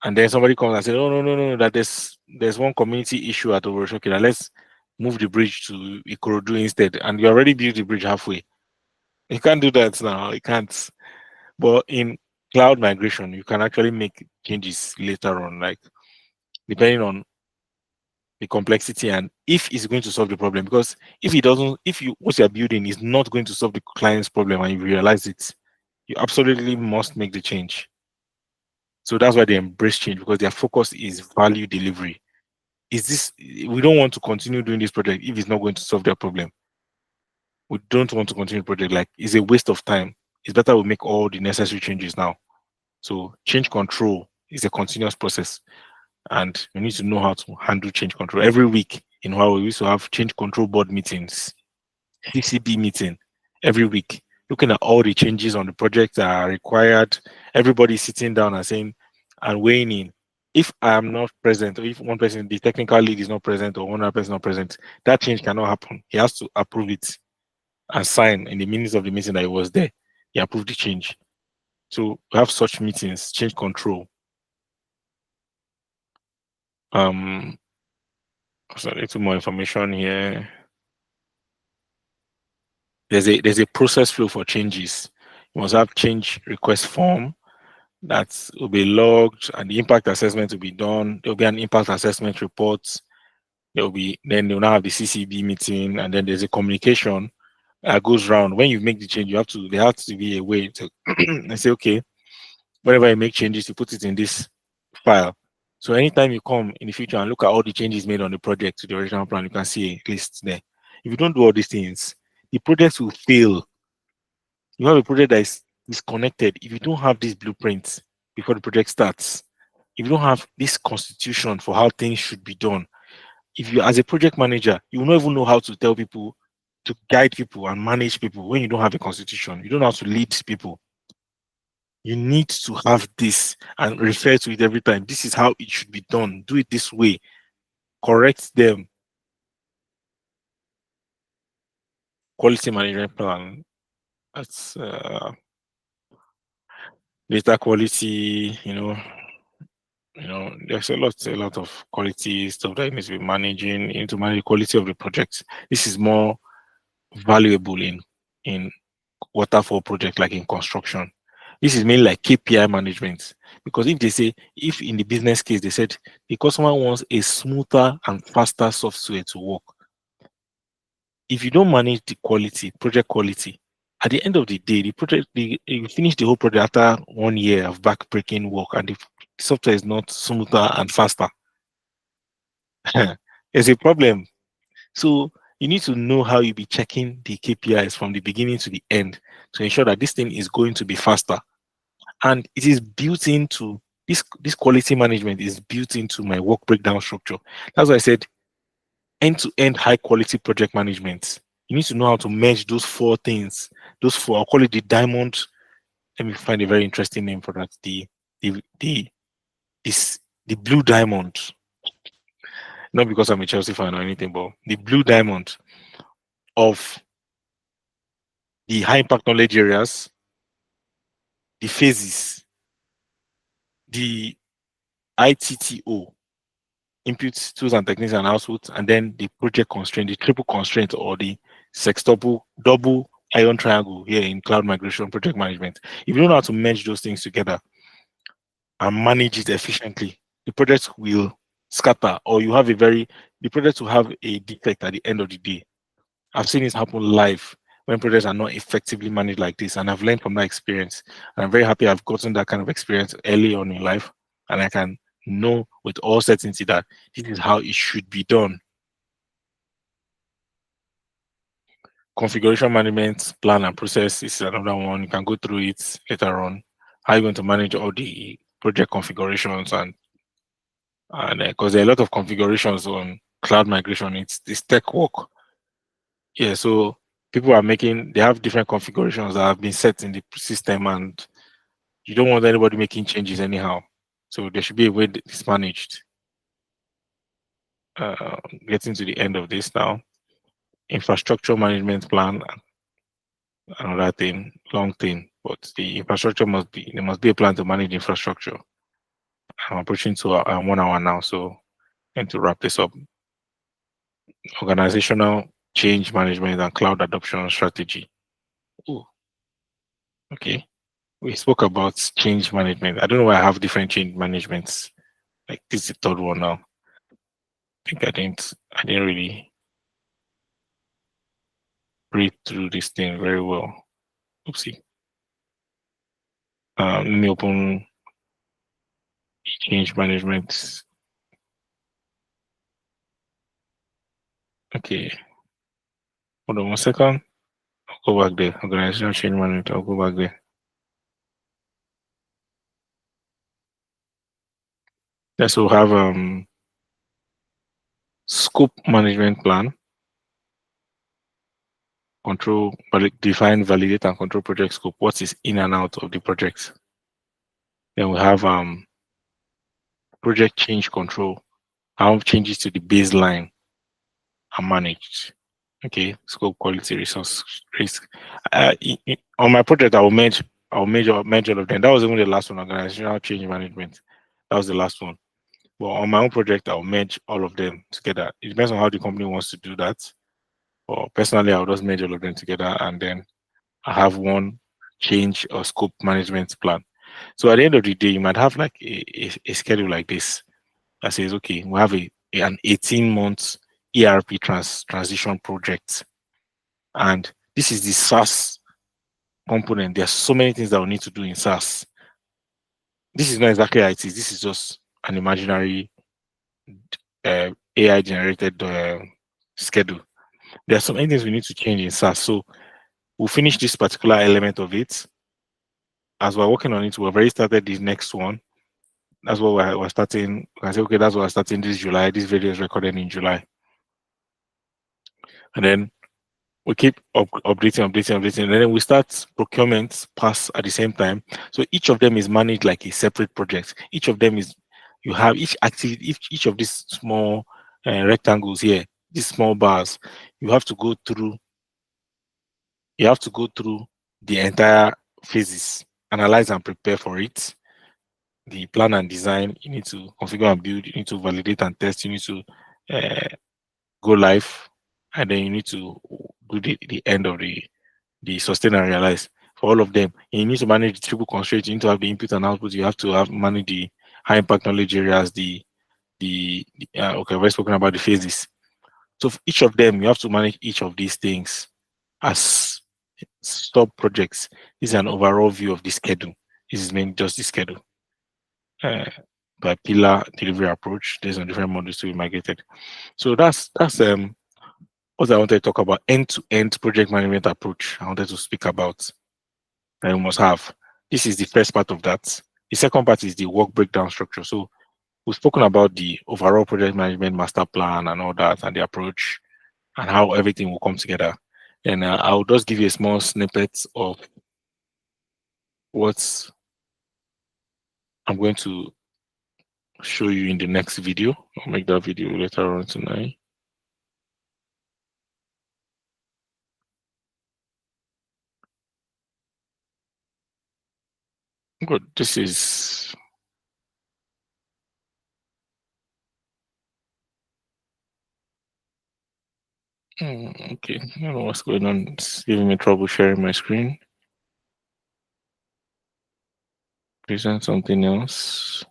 And then somebody comes and says, "Oh no, that there's one community issue at Oworoshoki. That let's move the bridge to Ikorodu instead." And you already built the bridge halfway. You can't do that now. You can't. But in cloud migration, you can actually make changes later on, like depending on the complexity and if it's going to solve the problem. Because if it doesn't, if you what you're building is not going to solve the client's problem and you realize it, you absolutely must make the change. So that's why they embrace change, because their focus is value delivery. Is this We don't want to continue doing this project if it's not going to solve their problem. We don't want to continue the project, like it's a waste of time. It's better we make all the necessary changes now. So change control is a continuous process, and you need to know how to handle change control. Every week in Huawei, we used to have change control board meetings, CCB meeting every week, looking at all the changes on the project that are required. Everybody sitting down and saying and weighing in. If I am not present, or if one person, the technical lead is not present, or one other person not present, that change cannot happen. He has to approve it and sign in the minutes of the meeting that he was there. He approved the change. So we have such meetings, change control. So a little more information here. There's a process flow for changes. You must have change request form that will be logged, and the impact assessment will be done. There will be an impact assessment report. Then you'll now have the CCB meeting, and then there's a communication that goes around. When you make the change, there has to be a way to and say, okay, whenever you make changes, you put it in this file. So anytime you come in the future and look at all the changes made on the project to the original plan, you can see a list there. If you don't do all these things, the project will fail. You have a project that is disconnected. If you don't have these blueprints before the project starts, if you don't have this constitution for how things should be done, if you, as a project manager, you will not even know how to tell people, to guide people and manage people when you don't have a constitution. You don't know how to lead people. You need to have this and refer to it every time. This is how it should be done. Do it this way. Correct them. Quality management plan. That's data quality. There's a lot of quality stuff that you need to be managing. You need to manage the quality of the project. This is more valuable in waterfall project, like in construction. This is mainly like KPI management, because if in the business case they said the customer wants a smoother and faster software to work, if you don't manage the quality, project quality, at the end of the day, you finish the whole project after 1 year of back-breaking work, and the software is not smoother and faster. There's a problem. So you need to know how you be checking the KPIs from the beginning to the end to ensure that this thing is going to be faster. And it is built into this quality management is built into my work breakdown structure. That's why I said end-to-end high quality project management. You need to know how to merge those four things. Those four, I'll call it the diamond. Let me find a very interesting name for that. The this the blue diamond. Not because I'm a Chelsea fan or anything, but the blue diamond of the high impact knowledge areas, the phases, the ITTO, inputs, tools and techniques and outputs, and then the project constraint, the triple constraint, or the sextuple double iron triangle here in cloud migration project management. If you don't know how to merge those things together and manage it efficiently, the project will scatter, or the project will have a defect at the end of the day. I've seen this happen live when projects are not effectively managed like this, and I've learned from that experience. And I'm very happy I've gotten that kind of experience early on in life, and I can know with all certainty that this is how it should be done. Configuration management plan and process is another one. You can go through it later on. How are you going to manage all the project configurations, and because there are a lot of configurations on cloud migration. It's tech work. Yeah, so people are they have different configurations that have been set in the system, and you don't want anybody making changes anyhow. So there should be a way that it's managed. Getting to the end of this now. Infrastructure management plan, another thing, long thing, but the infrastructure there must be a plan to manage infrastructure. I'm approaching to 1 hour now, so I need to wrap this up. Organizational change management and cloud adoption strategy. Ooh, okay. We spoke about change management. I don't know why I have different change managements. Like this is the third one now. I think I didn't really read through this thing very well. Oopsie. Let me open change management. Okay. Hold on 1 second. I'll go back there. Organizational change management. I'll go back there. Yes, we'll have scope management plan, define, validate, and control project scope. What is in and out of the projects? Then we have project change control, how changes to the baseline are managed. Okay, scope, quality, resource, risk. On my project, I'll merge all of them. That was even the last one, organizational change management. That was the last one. But on my own project, I'll merge all of them together. It depends on how the company wants to do that. Or personally, I'll just merge all of them together, and then I have one change or scope management plan. So at the end of the day, you might have like a schedule like this that says, okay, we have an 18 months ERP transition project. And this is the SaaS component. There are so many things that we need to do in SaaS. This is not exactly how it is. This is just an imaginary AI generated schedule. There are so many things we need to change in SaaS. So we'll finish this particular element of it. As we're working on it, we've already started the next one. That's what we're starting. I say, okay, that's what we're starting this July. This video is recorded in July. And then we keep updating. And then we start procurement PaaS at the same time. So each of them is managed like a separate project. Each of them you have each activity, each of these small rectangles here, these small bars, you have to go through the entire phases, analyze and prepare for it. The plan and design, you need to configure and build, you need to validate and test, you need to go live, and then you need to do the end of the sustain and realize. For all of them, you need to manage the triple constraints, you need to have the input and output, you have to manage the high impact knowledge areas, okay, we've spoken about the phases. So for each of them, you have to manage each of these things as sub projects. This is an overall view of the schedule. This is mainly just the schedule. By pillar delivery approach, there's some different models to be migrated. So that's what I wanted to talk about. End-to-end project management approach I wanted to speak about that we must have. This is the first part of that. The second part is the work breakdown structure. So we've spoken about the overall project management master plan and all that, and the approach and how everything will come together. And I'll just give you a small snippet of what I'm going to show you in the next video. I'll make that video later on tonight. Good. This is okay. I don't know what's going on. It's giving me trouble sharing my screen. Present something else.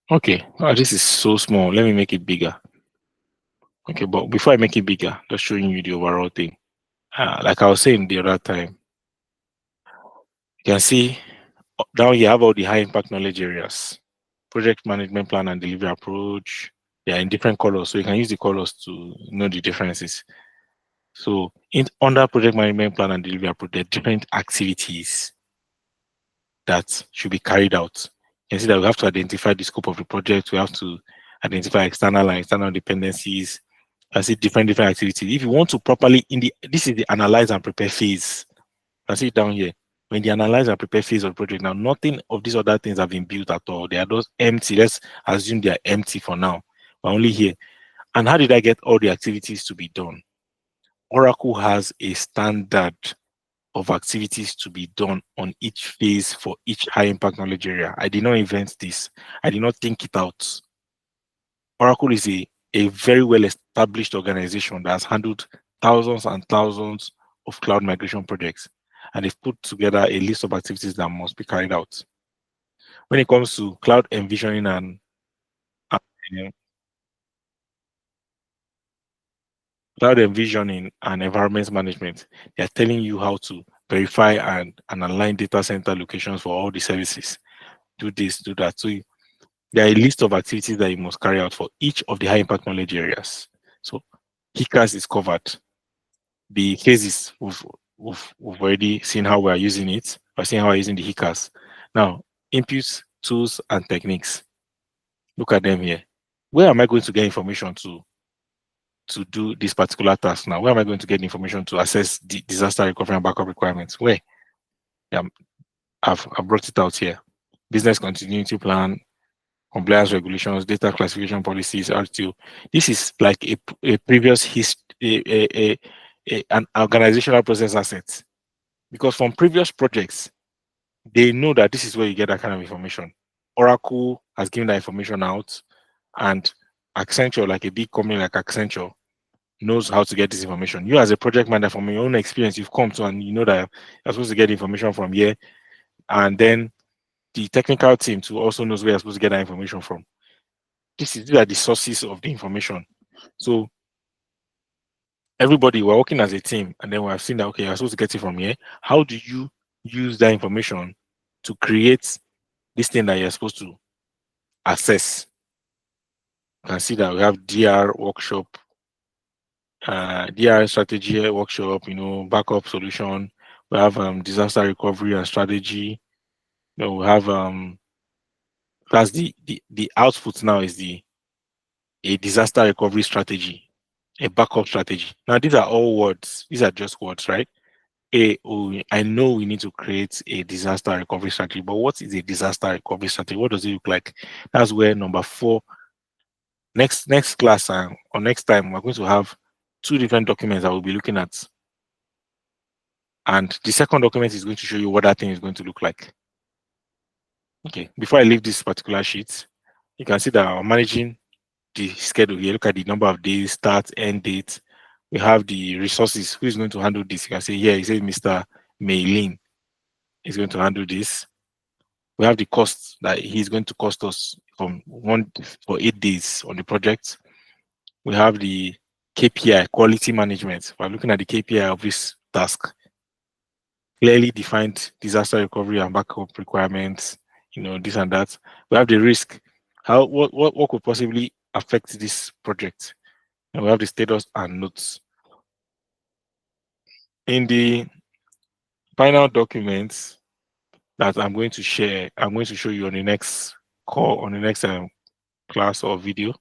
Okay. Oh, this is so small. Let me make it bigger. Okay, but before I make it bigger, just showing you the overall thing. Like I was saying the other time, you can see down here, have all the high impact knowledge areas, project management plan and delivery approach. They are in different colors, so you can use the colors to know the differences. So under project management plan and delivery approach, there are different activities that should be carried out. You can see that we have to identify the scope of the project. We have to identify external and internal dependencies. I see different activities. If you want to properly this is the analyze and prepare phase. I see it down here. When the analyze and prepare phase of the project, now nothing of these other things have been built at all. They are just empty. Let's assume they are empty for now. We're only here. And how did I get all the activities to be done? Oracle has a standard of activities to be done on each phase for each high impact knowledge area. I did not invent this. I did not think it out. Oracle is a very well established organization that has handled thousands and thousands of cloud migration projects, and they've put together a list of activities that must be carried out. When it comes to cloud envisioning and cloud envisioning and environment management, they are telling you how to verify and align data center locations for all the services. Do this, do that. So there are a list of activities that you must carry out for each of the high impact knowledge areas. So HICAS is covered. The cases we've already seen how we are using it. We're seeing how we're using the HICAS. Now, inputs, tools, and techniques. Look at them here. Where am I going to get information to do this particular task now? Where am I going to get information to assess the disaster recovery and backup requirements? Where? Yeah, I've brought it out here. Business continuity plan, compliance regulations, data classification policies, RTO. This is like a previous an organizational process asset. Because from previous projects, they know that this is where you get that kind of information. Oracle has given that information out, and Accenture, like a big company like Accenture, knows how to get this information. You as a project manager, from your own experience, you've come to and you know that you're supposed to get information from here, and then the technical team too also knows where you're supposed to get that information from. These are the sources of the information. So everybody, we're working as a team, and then we have seen that okay, you're supposed to get it from here. How do you use that information to create this thing that you're supposed to assess? You can see that we have DR workshop, DR strategy workshop, backup solution. We have disaster recovery and strategy. We have that's the output now is a disaster recovery strategy, a backup strategy. Now these are all words. These are just words, right? I know we need to create a disaster recovery strategy, but what is a disaster recovery strategy? What does it look like? That's where number 4. Next class or next time we're going to have 2 different documents that we'll be looking at, and the second document is going to show you what that thing is going to look like. Okay, before I leave this particular sheet, you can see that I'm managing the schedule here. Look at the number of days, start, end date. We have the resources. Who is going to handle this? You can say here, he says Mr. Maylin is going to handle this. We have the cost that he's going to cost us for 8 days on the project. We have the KPI, quality management. We're looking at the KPI of this task. Clearly defined disaster recovery and backup requirements, this and that. We have the risk. What could possibly affect this project? And we have the status and notes. In the final documents that I'm going to share, I'm going to show you on the next call, on the next class or video.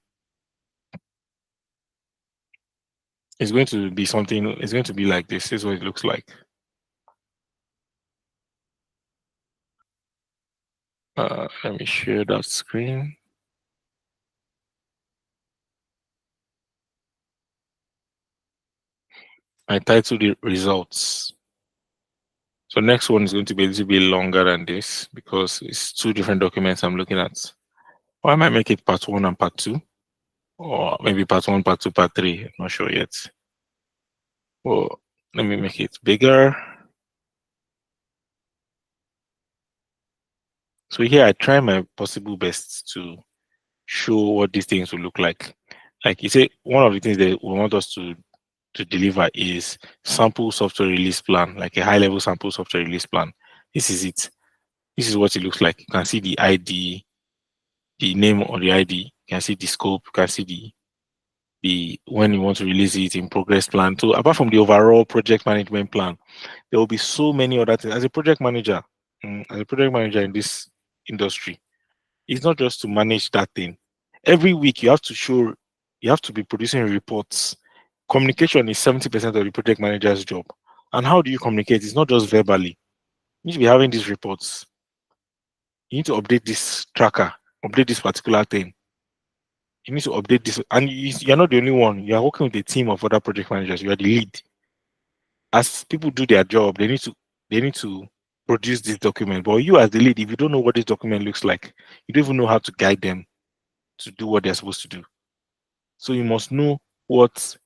It's going to be something, it's going to be like this. This is what it looks like. Let me share that screen. I titled it results. So next one is going to be a little bit longer than this because it's 2 different documents I'm looking at. Or I might make it part 1 and part 2, or maybe part 1, part 2, part 3. I'm not sure yet. Well, let me make it bigger. So here I try my possible best to show what these things will look like. Like you say, one of the things that we want us to deliver is sample software release plan, like a high-level sample software release plan. This is it. This is what it looks like. You can see the ID, the name on the ID. You can see the scope. You can see when you want to release it in progress plan. So apart from the overall project management plan, there will be so many other things. As a project manager, as a project manager in this industry, it's not just to manage that thing. Every week you have to be producing reports. Communication is 70% of the project manager's job. And how do you communicate? It's not just verbally. You need to be having these reports. You need to update this tracker, update this particular thing. You need to update this. And you're not the only one. You are working with a team of other project managers. You are the lead. As people do their job, they need to produce this document. But you as the lead, if you don't know what this document looks like, you don't even know how to guide them to do what they're supposed to do. So you must know what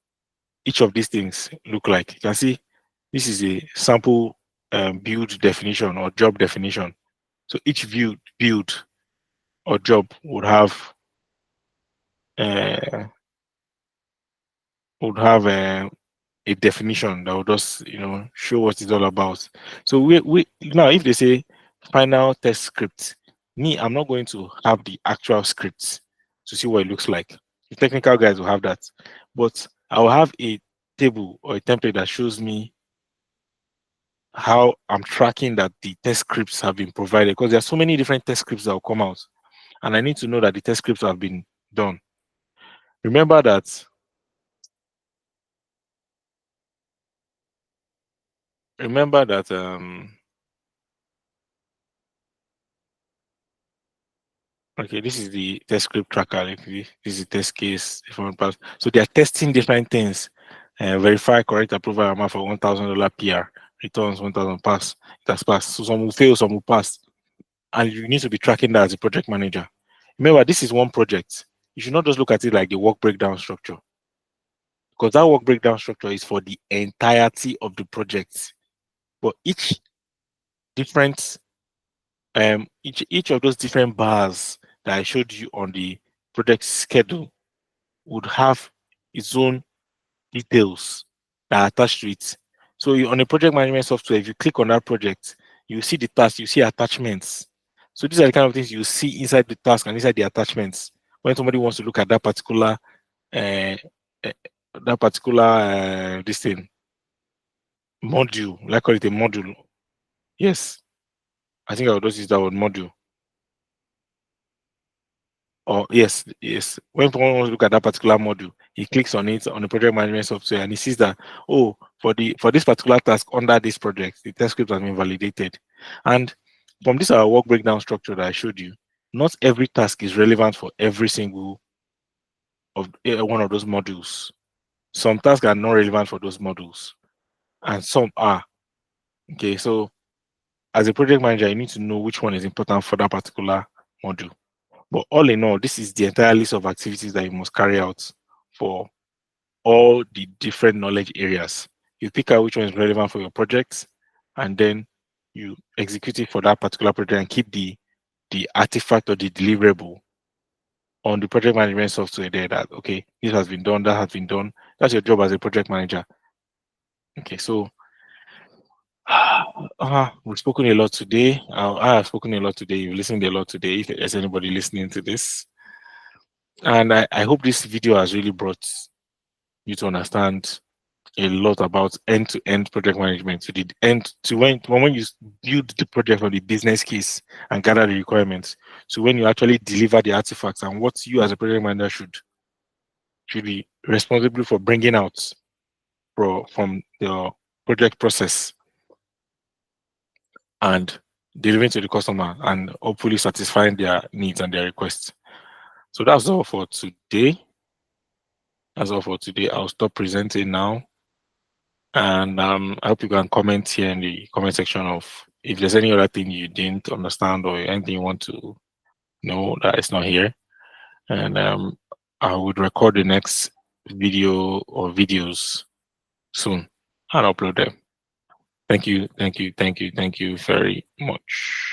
each of these things look like. You can see this is a sample build definition or job definition. So each build or job uh, would have a definition that will just show what it's all about. So we now if they say final test script, I'm not going to have the actual scripts to see what it looks like. The technical guys will have that, but I will have a table or a template that shows me how I'm tracking that the test scripts have been provided, because there are so many different test scripts that will come out, and I need to know that the test scripts have been done. Remember that okay, this is the test script tracker. This is the test case. So they are testing different things. Verify correct approval amount for $1,000 PR. Returns 1,000 pass. It has passed. So some will fail, some will pass. And you need to be tracking that as a project manager. Remember, this is one project. You should not just look at it like the work breakdown structure, because that work breakdown structure is for the entirety of the project. But different each of those different bars that I showed you on the project schedule would have its own details that are attached to it. So on a project management software, if you click on that project, you see the task, you see attachments. So these are the kind of things you see inside the task and inside the attachments when somebody wants to look at that particular uh, this thing module. Like call it a module. Yes, I think I would just use that word module. Or yes. When someone wants to look at that particular module, he clicks on it on the project management software and he sees that, oh, for this particular task under this project, the test script has been validated. And from this our work breakdown structure that I showed you, not every task is relevant for every single of one of those modules. Some tasks are not relevant for those modules, and some are. Okay, so as a project manager, you need to know which one is important for that particular module. But all in all, this is the entire list of activities that you must carry out for all the different knowledge areas. You pick out which one is relevant for your projects, and then you execute it for that particular project and keep the artifact or the deliverable on the project management software there that, okay, this has been done, that has been done. That's your job as a project manager. Okay, so we've spoken a lot today. I have spoken a lot today. You've listened a lot today, if there's anybody listening to this. And I hope this video has really brought you to understand a lot about end-to-end project management. To the end, to when you build the project from the business case and gather the requirements, so when you actually deliver the artifacts and what you as a project manager should be responsible for bringing out from the project process and delivering to the customer and hopefully satisfying their needs and their requests. So that's all for today. I'll stop presenting now. And I hope you can comment here in the comment section of if there's any other thing you didn't understand or anything you want to know that is not here. And I would record the next video or videos soon and upload them. Thank you very much.